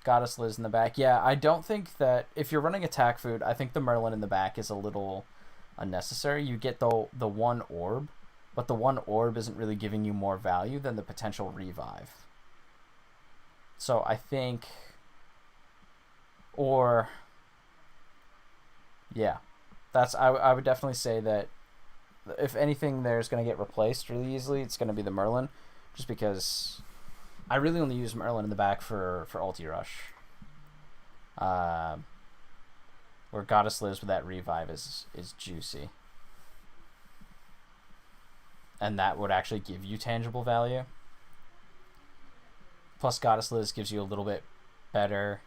Goddess Liz in the back. Yeah, I don't think that if you're running attack food, I think the Merlin in the back is a little unnecessary. You get the one orb, but the one orb isn't really giving you more value than the potential revive. So I think, or yeah, I would definitely say that if anything there's going to get replaced really easily, it's going to be the Merlin, just because I really only use Merlin in the back for ulti rush. Where Goddess Liz with that revive is juicy. And that would actually give you tangible value. Plus Goddess Liz gives you a little bit better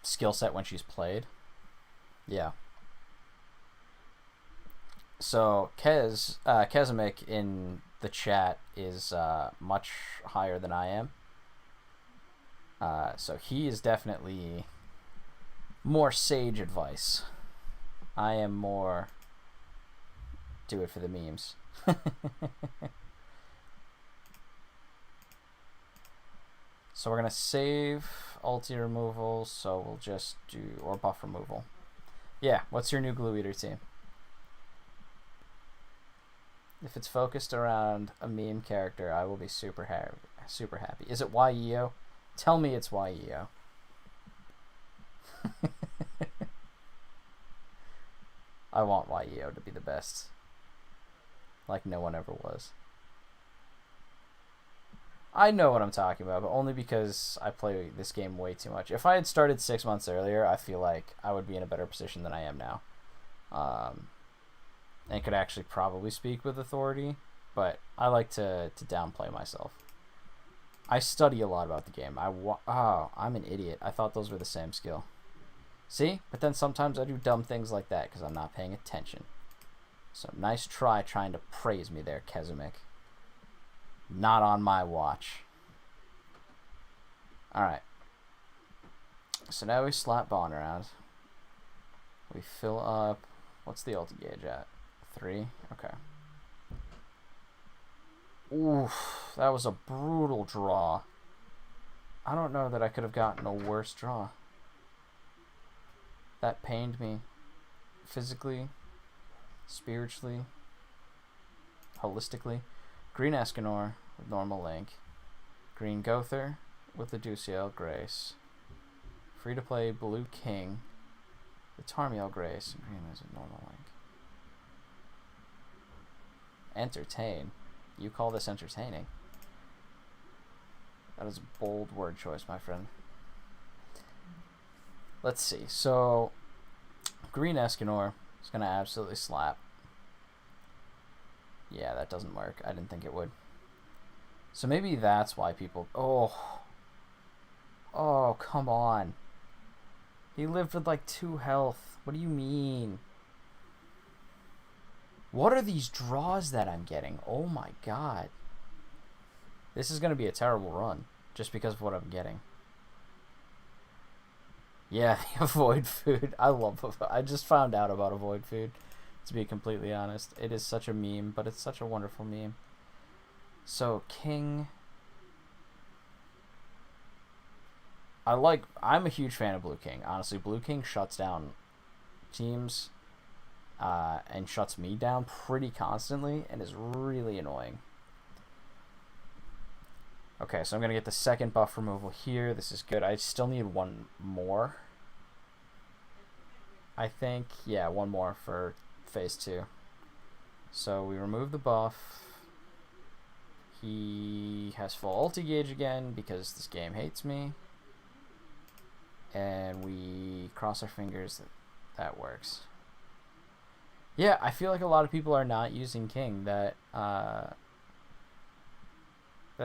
skill set when she's played. Yeah. So Kesmic in the chat is much higher than I am. So he is definitely more sage advice. I am more do it for the memes. So we're going to save ulti removal, so we'll just do, or buff removal. Yeah, what's your new Glue Eater team? If it's focused around a meme character, I will be super happy. Is it YEO? Tell me it's YEO. I want YEO to be the best. Like no one ever was. I know what I'm talking about, but only because I play this game way too much. If I had started 6 months earlier, I feel like I would be in a better position than I am now. And could actually probably speak with authority, but I like to downplay myself. I study a lot about the game. Oh, I'm an idiot. I thought those were the same skill. See? But then sometimes I do dumb things like that because I'm not paying attention. So nice try trying to praise me there, Kezimik. Not on my watch. Alright. So now we slap Bond around. We fill up... What's the ulti gauge at? 3? Okay. Oof. That was a brutal draw. I don't know that I could have gotten a worse draw. That pained me. Physically. Spiritually. Holistically. Green Escanor with normal Link. Green Gother with the Duciel Grace. Free to play Blue King with Tarmiel Grace. And green is with normal Link. Entertain. You call this entertaining? That is a bold word choice, my friend. Let's see. So, Green Escanor is going to absolutely slap. Yeah, that doesn't work. I didn't think it would. So maybe that's why people... Oh. Oh, come on. He lived with like 2 health. What do you mean? What are these draws that I'm getting? Oh my god. This is going to be a terrible run. Just because of what I'm getting. Yeah, the avoid food. I love... I just found out about avoid food. To be completely honest. It is such a meme, but it's such a wonderful meme. So, King... I'm a huge fan of Blue King. Honestly, Blue King shuts down teams and shuts me down pretty constantly and is really annoying. Okay, so I'm going to get the second buff removal here. This is good. I still need one more. I think, yeah, one more for phase 2. So we remove the buff. He has full ulti gauge again because this game hates me. And we cross our fingers that works. Yeah, I feel like a lot of people are not using King. That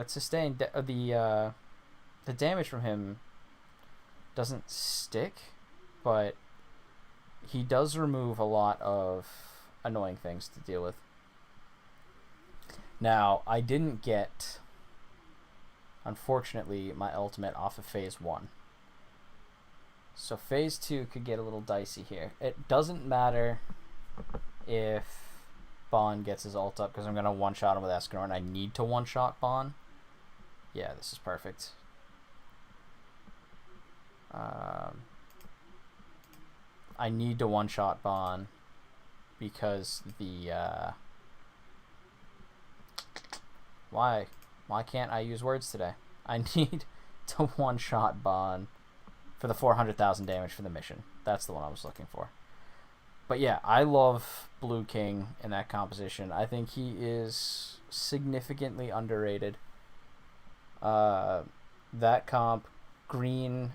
sustained the damage from him doesn't stick, but he does remove a lot of annoying things to deal with. Now, I didn't get, unfortunately, my ultimate off of phase 1. So phase 2 could get a little dicey here. It doesn't matter if Bond gets his ult up because I'm going to one-shot him with Escanor and I need to one-shot Bond. Yeah, this is perfect. I need to one-shot Bond because the... Why can't I use words today? I need to one-shot Bond for the 400,000 damage for the mission. That's the one I was looking for. But yeah, I love Blue King in that composition. I think he is significantly underrated. That comp, Green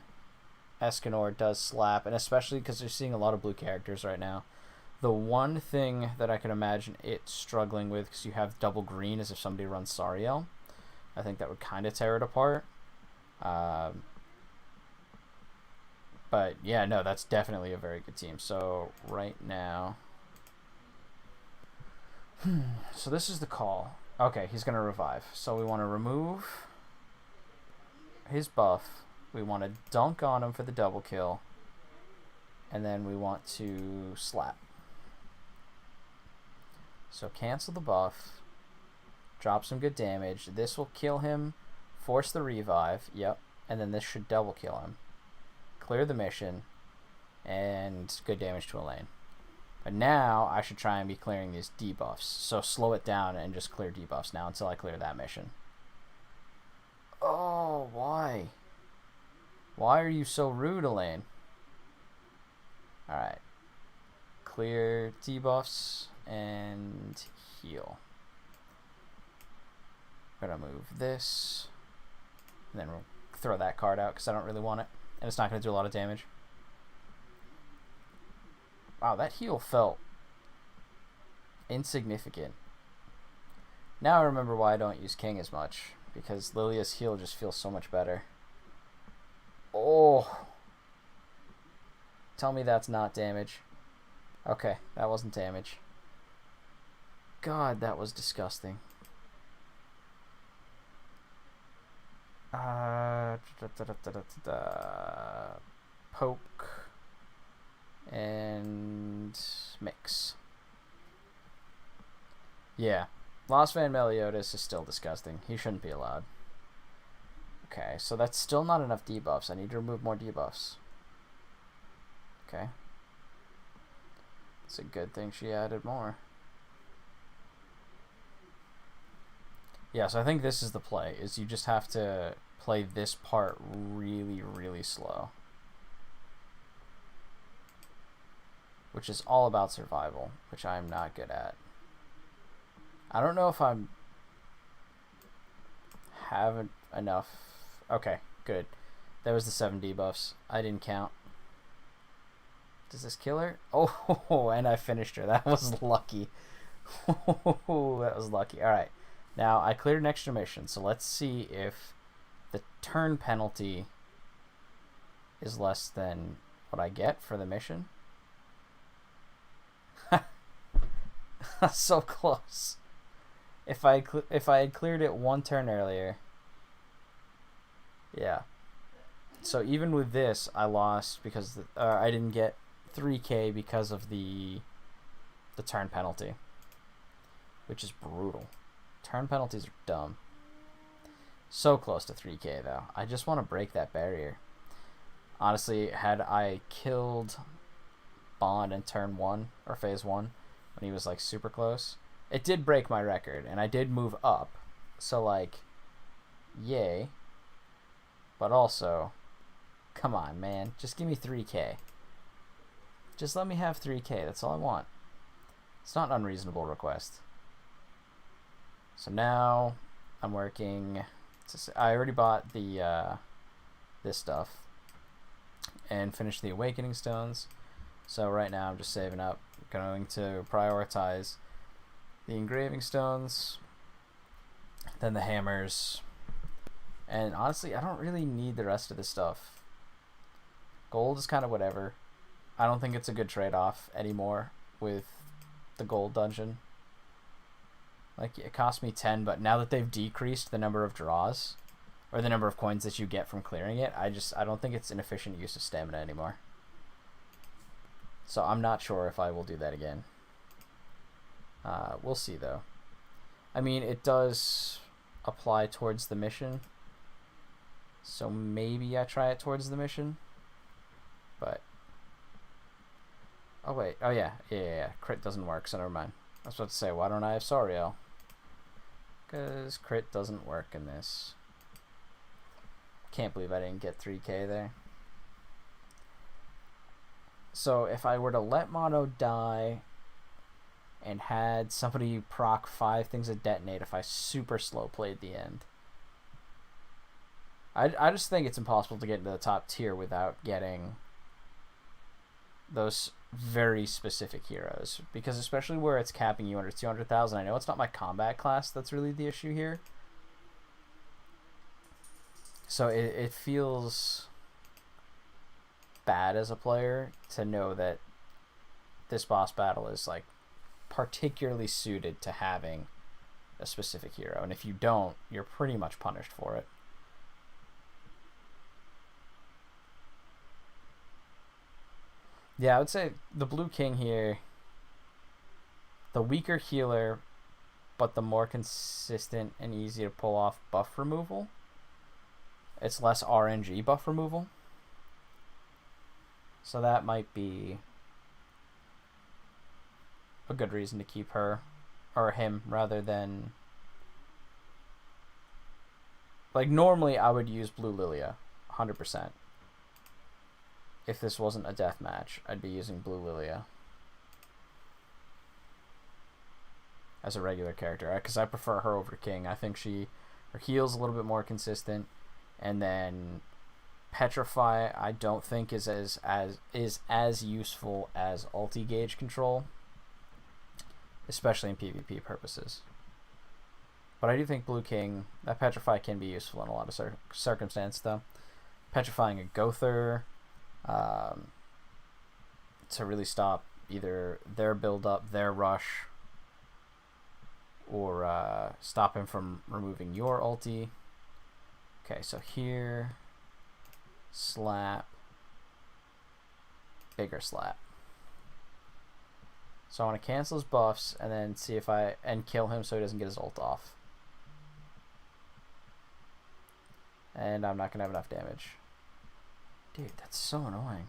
Escanor does slap, and especially because you're seeing a lot of blue characters right now. The one thing that I can imagine it struggling with, because you have double green, is if somebody runs Sariel. I think that would kind of tear it apart. But yeah, no, that's definitely a very good team. So right now... So this is the call. Okay, he's going to revive. So we want to remove his buff. We want to dunk on him for the double kill. and then we want to slap. So cancel the buff, drop some good damage. This will kill him, force the revive, yep, and then this should double kill him. Clear the mission, and good damage to Elaine. But now I should try and be clearing these debuffs. So slow it down and just clear debuffs now until I clear that mission. Oh, why? Why are you so rude, Elaine? Alright. Clear debuffs and heal. I'm gonna move this. And then we'll throw that card out because I don't really want it. And it's not gonna do a lot of damage. Wow, that heal felt insignificant. Now I remember why I don't use King as much. Because Lilia's heal just feels so much better. Oh. Tell me that's not damage. Okay, that wasn't damage. God, that was disgusting. Poke. And mix. Yeah. Lost Van Meliodas is still disgusting. He shouldn't be allowed. Okay, so that's still not enough debuffs. I need to remove more debuffs. Okay. It's a good thing she added more. Yeah, so I think this is the play, is you just have to play this part really, really slow. Which is all about survival, which I'm not good at. I don't know if I'm haven't enough. Okay, good. That was the 7 debuffs. I didn't count. Does this kill her? Oh, and I finished her. That was lucky. That was lucky. All right. Now, I cleared an extra mission, so let's see if the turn penalty is less than what I get for the mission. So close. If I had cleared it 1 turn earlier, yeah. So even with this, I lost because I didn't get 3k because of the turn penalty, which is brutal. Turn penalties are dumb. So close to 3k though. I just want to break that barrier. Honestly, had I killed Bond in turn 1 or phase 1 when he was like super close, it did break my record and I did move up. So like, yay. But also, come on, man. Just give me 3k. Just let me have 3k. That's all I want. It's not an unreasonable request. So now I'm working. I already bought the this stuff and finished the Awakening Stones. So right now I'm just saving up. I'm going to prioritize the Engraving Stones, then the hammers. And honestly, I don't really need the rest of this stuff. Gold is kind of whatever. I don't think it's a good trade-off anymore with the gold dungeon. Like, it cost me 10, but now that they've decreased the number of draws, or the number of coins that you get from clearing it, I don't think it's an efficient use of stamina anymore. So I'm not sure if I will do that again. We'll see, though. I mean, it does apply towards the mission, so maybe I try it towards the mission, but... Oh, wait. Oh, yeah. Yeah. Crit doesn't work, so never mind. I was about to say, why don't I have Sariel? Because crit doesn't work in this. Can't believe I didn't get 3k there. So if I were to let Mono die and had somebody proc 5 things that detonate if I super slow played the end, I just think it's impossible to get into the top tier without getting those very specific heroes, because especially where it's capping you under 200,000, I know it's not my combat class that's really the issue here, so it feels bad as a player to know that this boss battle is like particularly suited to having a specific hero, and if you don't, you're pretty much punished for it. Yeah, I would say the Blue King here, the weaker healer, but the more consistent and easy to pull off buff removal. It's less RNG buff removal. So that might be a good reason to keep her, or him, rather than... Like, normally I would use Blue Lilia, 100%. If this wasn't a death match, I'd be using Blue Lilia as a regular character, because I prefer her over King. I think her heal's a little bit more consistent, and then Petrify I don't think is as useful as ulti gauge control, especially in PvP purposes. But I do think Blue King, that Petrify can be useful in a lot of circumstances, though. Petrifying a Gother to really stop either their build-up, their rush, or stop him from removing your ulti. Okay, so here, slap, bigger slap. So I want to cancel his buffs and then see if and kill him so he doesn't get his ult off. And I'm not going to have enough damage. Dude, that's so annoying.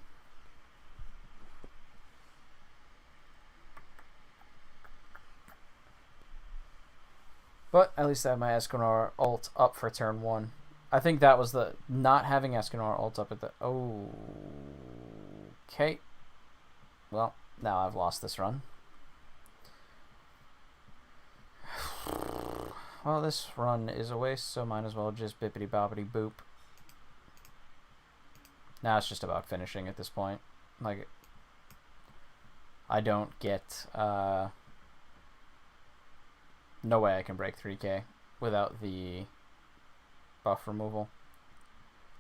But at least I have my Escanor ult up for turn 1. I think that was the... Not having Escanor ult up at the... Oh... Okay. Well, now I've lost this run. Well, this run is a waste, so might as well just bippity boppity boop. Now it's just about finishing at this point. Like, I don't get... no way I can break 3k without the buff removal.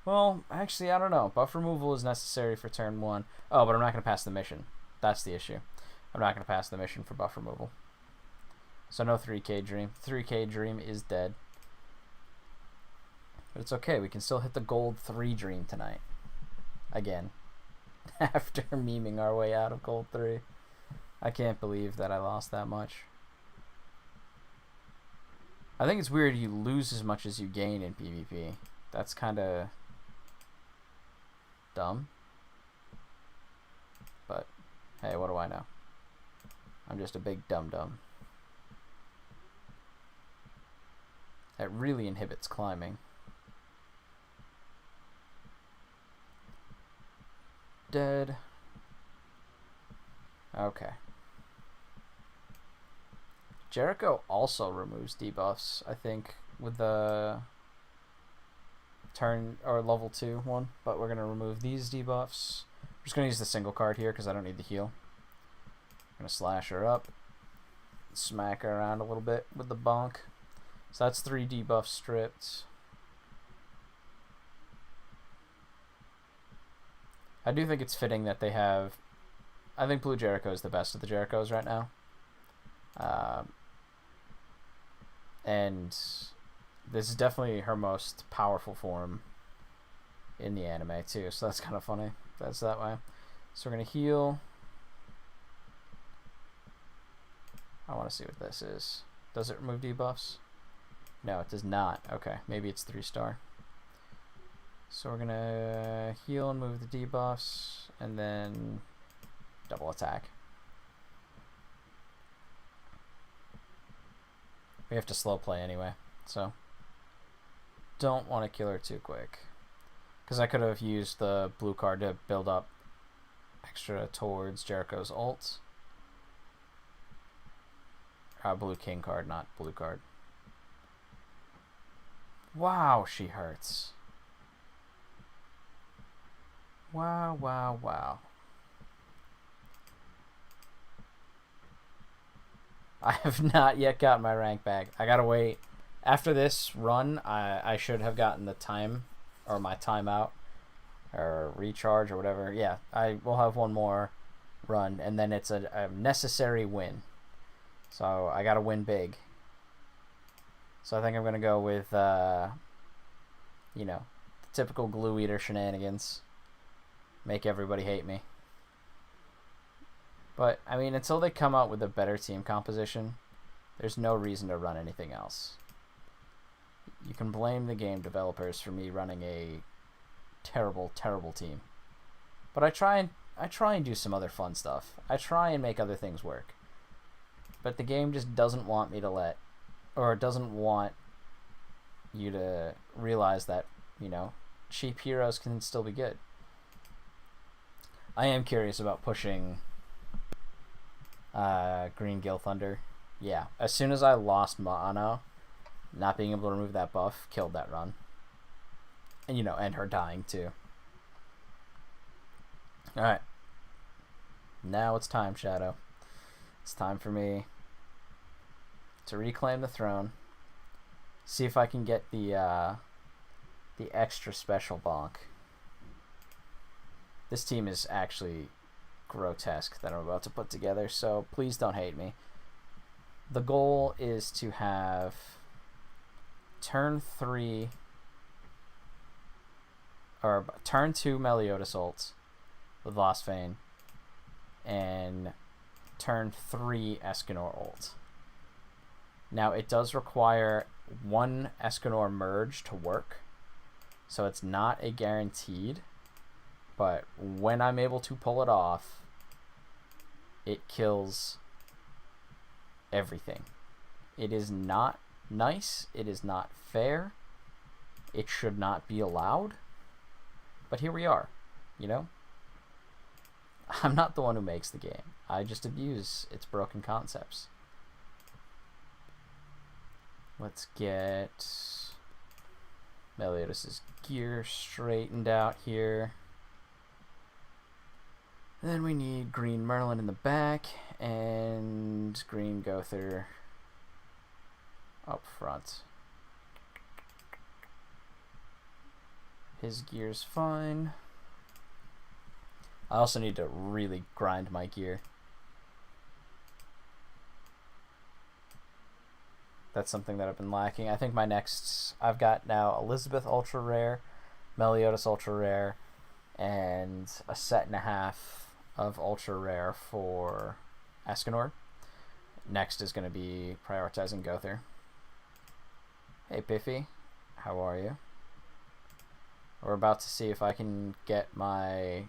Well, actually, I don't know. Buff removal is necessary for turn 1. Oh, but I'm not going to pass the mission. That's the issue. I'm not going to pass the mission for buff removal. So no 3k dream. 3k dream is dead. But it's okay. We can still hit the gold 3 dream tonight. Again. After memeing our way out of gold 3. I can't believe that I lost that much. I think it's weird you lose as much as you gain in PvP. That's kind of dumb. But, hey, what do I know? I'm just a big dum-dum. That really inhibits climbing. Dead. Okay. Jericho also removes debuffs, I think, with the turn or level 2 one, but we're going to remove these debuffs. I'm just going to use the single card here because I don't need the heal. I'm going to slash her up, smack her around a little bit with the bonk. So that's 3 debuffs stripped. I do think it's fitting that they have... I think Blue Jericho is the best of the Jerichos right now. And this is definitely her most powerful form in the anime too, so that's kind of funny. That's that way. So we're going to heal. I want to see what this is. Does it remove debuffs? No, it does not. Okay, maybe it's 3-star. So we're going to heal and move the debuffs, and then double attack. We have to slow play anyway, so don't want to kill her too quick. Because I could have used the blue card to build up extra towards Jericho's ult. Blue king card, not blue card. Wow, she hurts. Wow, wow, wow. I have not yet gotten my rank back. I gotta wait. After this run, I should have gotten the time, or my timeout, or recharge, or whatever. Yeah, I will have one more run, and then it's a necessary win. So I gotta win big. So I think I'm gonna go with, you know, the typical glue eater shenanigans. Make everybody hate me. But, I mean, until they come out with a better team composition, there's no reason to run anything else. You can blame the game developers for me running a terrible, terrible team. But I try and do some other fun stuff. I try and make other things work. But the game just doesn't want me to doesn't want you to realize that, cheap heroes can still be good. I am curious about pushing Green Gil Thunder. Yeah, as soon as I lost Mono, not being able to remove that buff killed that run. And, and her dying too. Alright. Now it's time, Shadow. It's time for me to reclaim the throne. See if I can get the extra special bonk. This team is actually grotesque that I'm about to put together, so please don't hate me. The goal is to have turn 2 Meliodas ults with Lost Fane, and turn 3 Escanor ult. Now, it does require one Escanor merge to work, so it's not a guaranteed, but when I'm able to pull it off, it kills everything. It is not nice, it is not fair, it should not be allowed, but here we are, I'm not the one who makes the game. I just abuse its broken concepts. Let's get Meliodas' gear straightened out here. Then we need Green Merlin in the back and Green Gother up front. His gear's fine. I also need to really grind my gear. That's something that I've been lacking. I think I've got now Elizabeth Ultra Rare, Meliodas Ultra Rare, and a set and a half of Ultra Rare for Escanor. Next is going to be prioritizing Gother. Hey Piffy, how are you? We're about to see if I can get my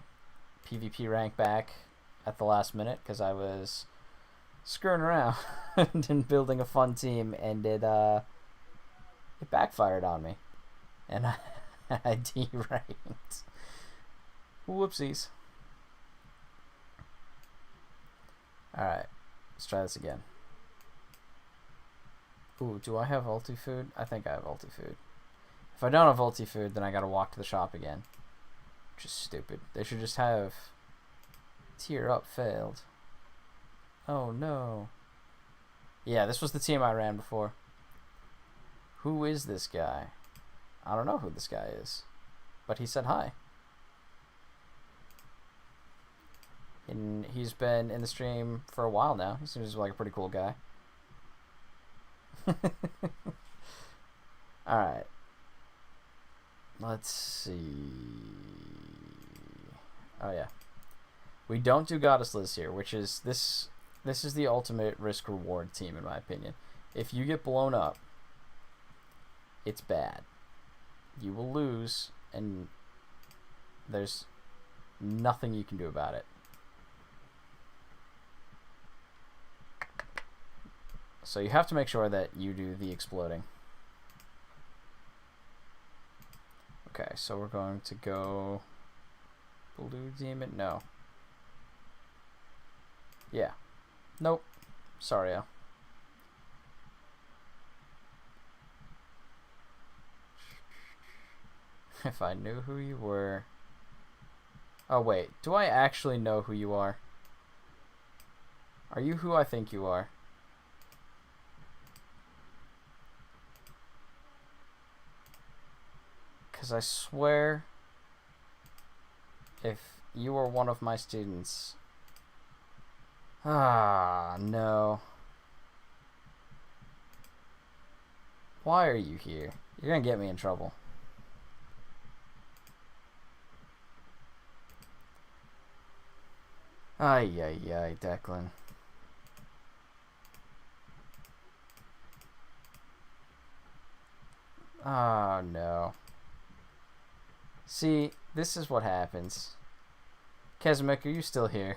PvP rank back at the last minute, because I was screwing around and building a fun team, and it backfired on me, and I deranked. Whoopsies. Alright, let's try this again. Ooh, do I have ulti food? I think I have ulti food. If I don't have ulti food, then I gotta walk to the shop again. Which is stupid. They should just have tier up failed. Oh no. Yeah, this was the team I ran before. Who is this guy? I don't know who this guy is. But he said hi. And he's been in the stream for a while now. He seems like a pretty cool guy. Alright. Let's see. Oh yeah. We don't do Goddess Liz here, which is this is the ultimate risk reward team in my opinion. If you get blown up, it's bad. You will lose, and there's nothing you can do about it. So you have to make sure that you do the exploding. Okay, so we're going to go Blue Demon. No. Yeah. Nope. Sorry, Al. If I knew who you were. Oh, wait. Do I actually know who you are? Are you who I think you are? Because I swear, if you were one of my students... Ah, no. Why are you here? You're gonna get me in trouble. Ay, ay, ay, Declan. Oh, no. See, this is what happens. Kesmick, are you still here?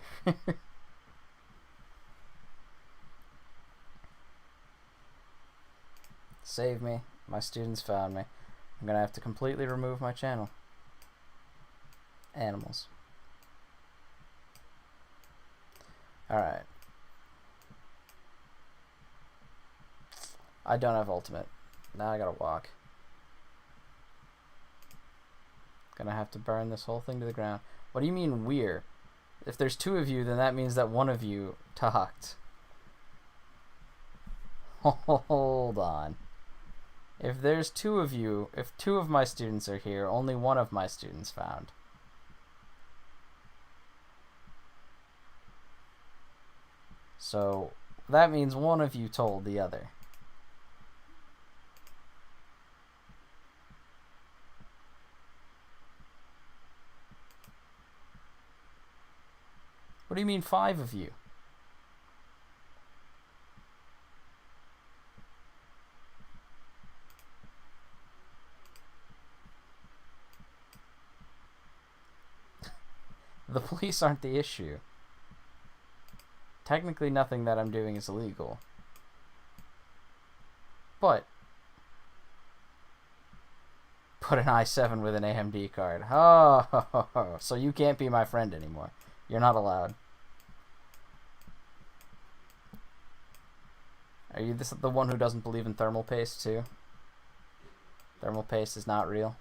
Save me. My students found me. I'm gonna have to completely remove my channel. Animals. Alright. I don't have ultimate. Now I gotta walk. Gonna have to burn this whole thing to the ground. What do you mean we're? If there's two of you, then that means that one of you talked. Hold on. If there's two of you, if two of my students are here, only one of my students found. So that means one of you told the other. What do you mean 5 of you? The police aren't the issue. Technically nothing that I'm doing is illegal. But put an i7 with an AMD card. Oh, so you can't be my friend anymore. You're not allowed. Are you the one who doesn't believe in thermal paste too? Thermal paste is not real.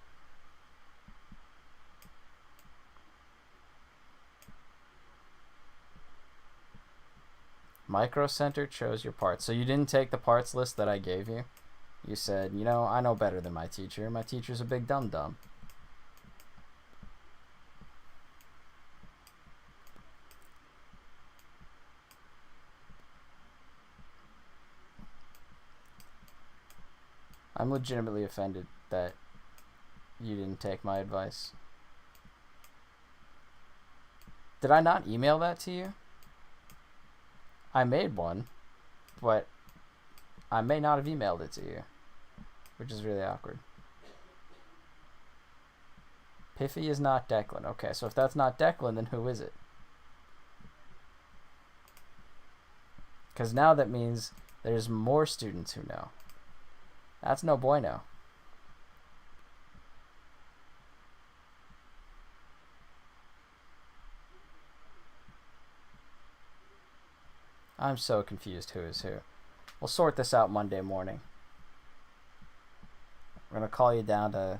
Micro Center chose your parts. So you didn't take the parts list that I gave you? You said, you know, I know better than my teacher. My teacher's a big dum-dum. I'm legitimately offended that you didn't take my advice. Did I not email that to you? I made one, but I may not have emailed it to you, which is really awkward. Piffy is not Declan. Okay, so if that's not Declan, then who is it? Because now that means there's more students who know. That's no bueno. I'm so confused who is who. We'll sort this out Monday morning. We're going to call you down to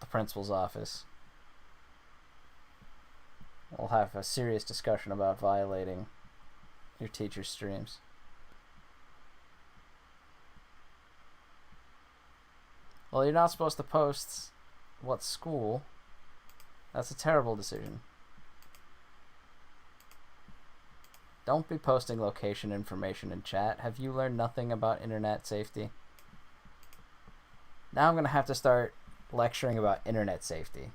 the principal's office. We'll have a serious discussion about violating your teacher's streams. Well, you're not supposed to post what school. That's a terrible decision. Don't be posting location information in chat. Have you learned nothing about internet safety? Now I'm going to have to start lecturing about internet safety.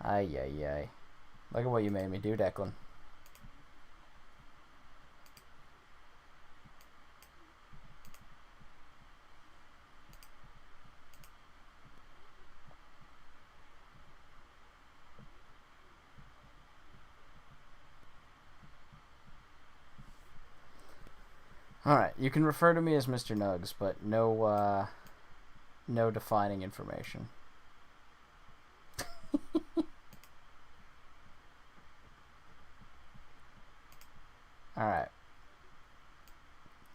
Ay, ay, ay. Look at what you made me do, Declan. Alright, you can refer to me as Mr. Nugs, but no defining information. Alright.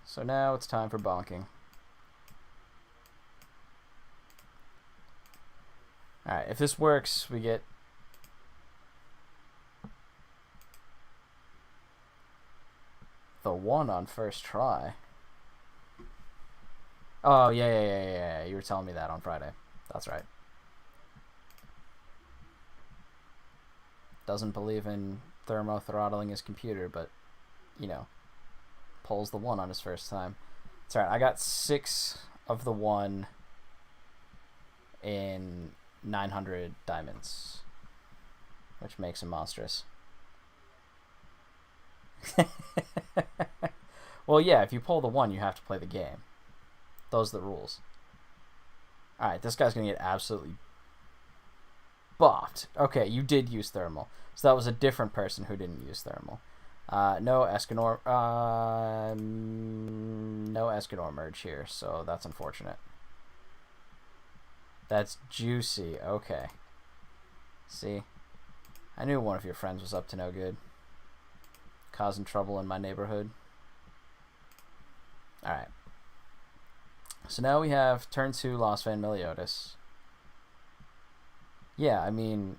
So now it's time for bonking. Alright, if this works, we get the 1 on first try. Oh, yeah. You were telling me that on Friday. That's right. Doesn't believe in thermo-throttling his computer, but, you know, pulls the 1 on his first time. It's alright. I got 6 of the 1 in 900 diamonds, which makes him monstrous. Well, yeah, if you pull the 1, you have to play the game. Those are the rules. Alright, this guy's going to get absolutely bopped. Okay, you did use thermal. So that was a different person who didn't use thermal. No Escanor. No Escanor merge here, so that's unfortunate. That's juicy. Okay. See? I knew one of your friends was up to no good. Causing trouble in my neighborhood. Alright. So now we have turn 2 Lost Van Meliodas. Yeah, I mean...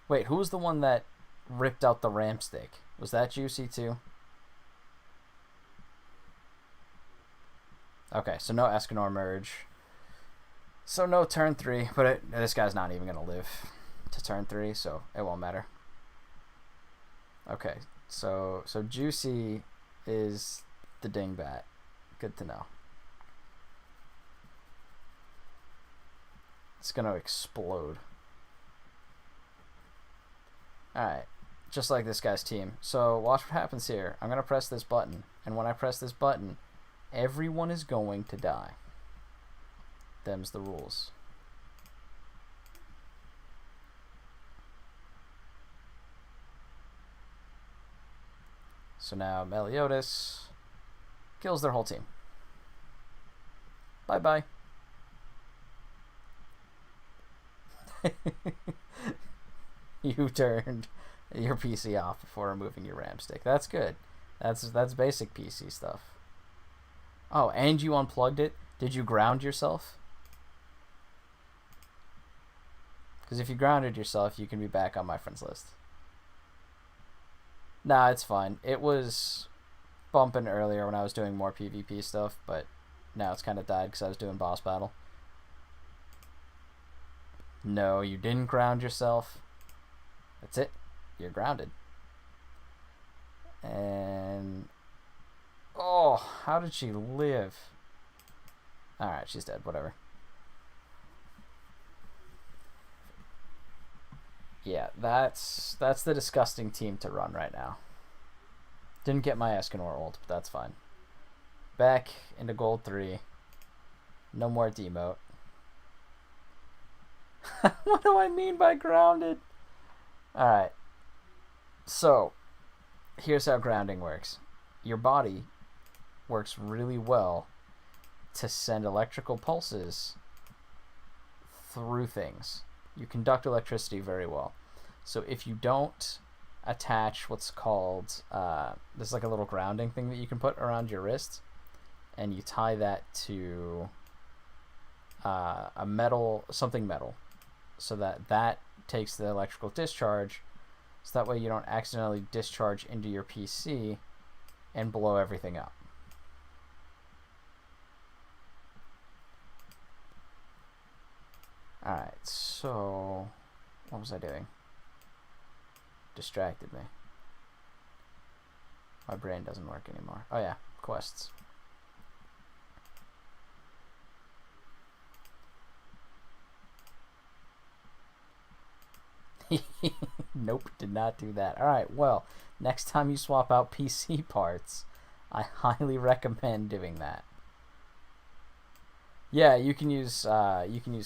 Wait, who was the one that ripped out the ramp stick? Was that juicy too? Okay, so no Escanor merge. So no turn 3, but this guy's not even going to live to turn 3, so it won't matter. Okay, so Juicy is the dingbat. Good to know. It's going to explode. Alright, just like this guy's team. So watch what happens here. I'm going to press this button, and when I press this button, everyone is going to die. Them's the rules. So now Meliodas kills their whole team. Bye-bye. You turned your PC off before removing your RAM stick. That's good. That's basic PC stuff. Oh, and you unplugged it? Did you ground yourself? Because if you grounded yourself, you can be back on my friends list. Nah, it's fine. It was bumping earlier when I was doing more PvP stuff, but now it's kind of died because I was doing boss battle. No, you didn't ground yourself. That's it. You're grounded. And... oh, how did she live? Alright, she's dead. Whatever. Yeah, that's the disgusting team to run right now. Didn't get my Escanor ult, but that's fine. Back into gold 3. No more demote. What do I mean by grounded? Alright. So, here's how grounding works. Your body works really well to send electrical pulses through things. You conduct electricity very well. So if you don't attach what's called, there's like a little grounding thing that you can put around your wrist, and you tie that to a metal, something metal, so that takes the electrical discharge, so that way you don't accidentally discharge into your PC and blow everything up. Alright, so what was I doing? Distracted me. My brain doesn't work anymore. Oh yeah, quests. Nope, did not do that. Alright, well, next time you swap out PC parts, I highly recommend doing that. Yeah, you can use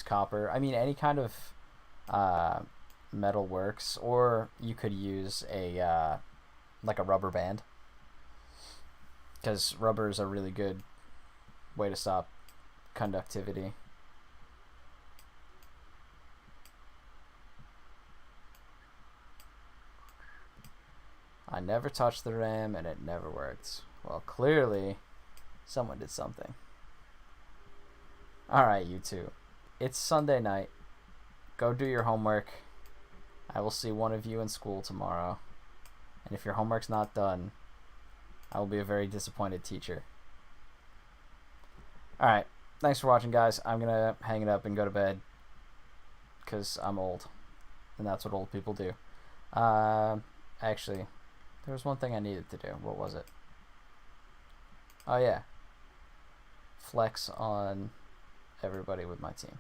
copper. I mean, any kind of metal works, or you could use a like a rubber band, because rubber is a really good way to stop conductivity. I never touched the RAM and it never worked. Well, clearly someone did something. Alright, you two. It's Sunday night. Go do your homework. I will see one of you in school tomorrow. And if your homework's not done, I will be a very disappointed teacher. Alright, thanks for watching, guys. I'm going to hang it up and go to bed, because I'm old. And that's what old people do. Actually, there was one thing I needed to do. What was it? Oh, yeah. Flex on everybody with my team.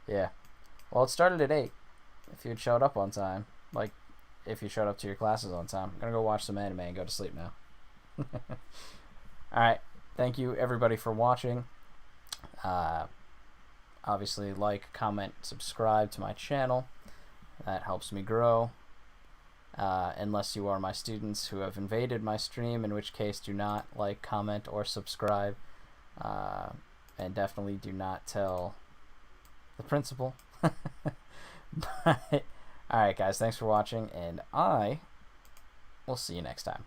Yeah. Well, it started at 8. If you had showed up on time, like if you showed up to your classes on time, I'm gonna go watch some anime and go to sleep now. All right. Thank you everybody for watching. Obviously, like, comment, subscribe to my channel. That helps me grow. Unless you are my students who have invaded my stream, in which case do not like, comment, or subscribe. And definitely do not tell the principal. But, alright guys, thanks for watching, and I will see you next time.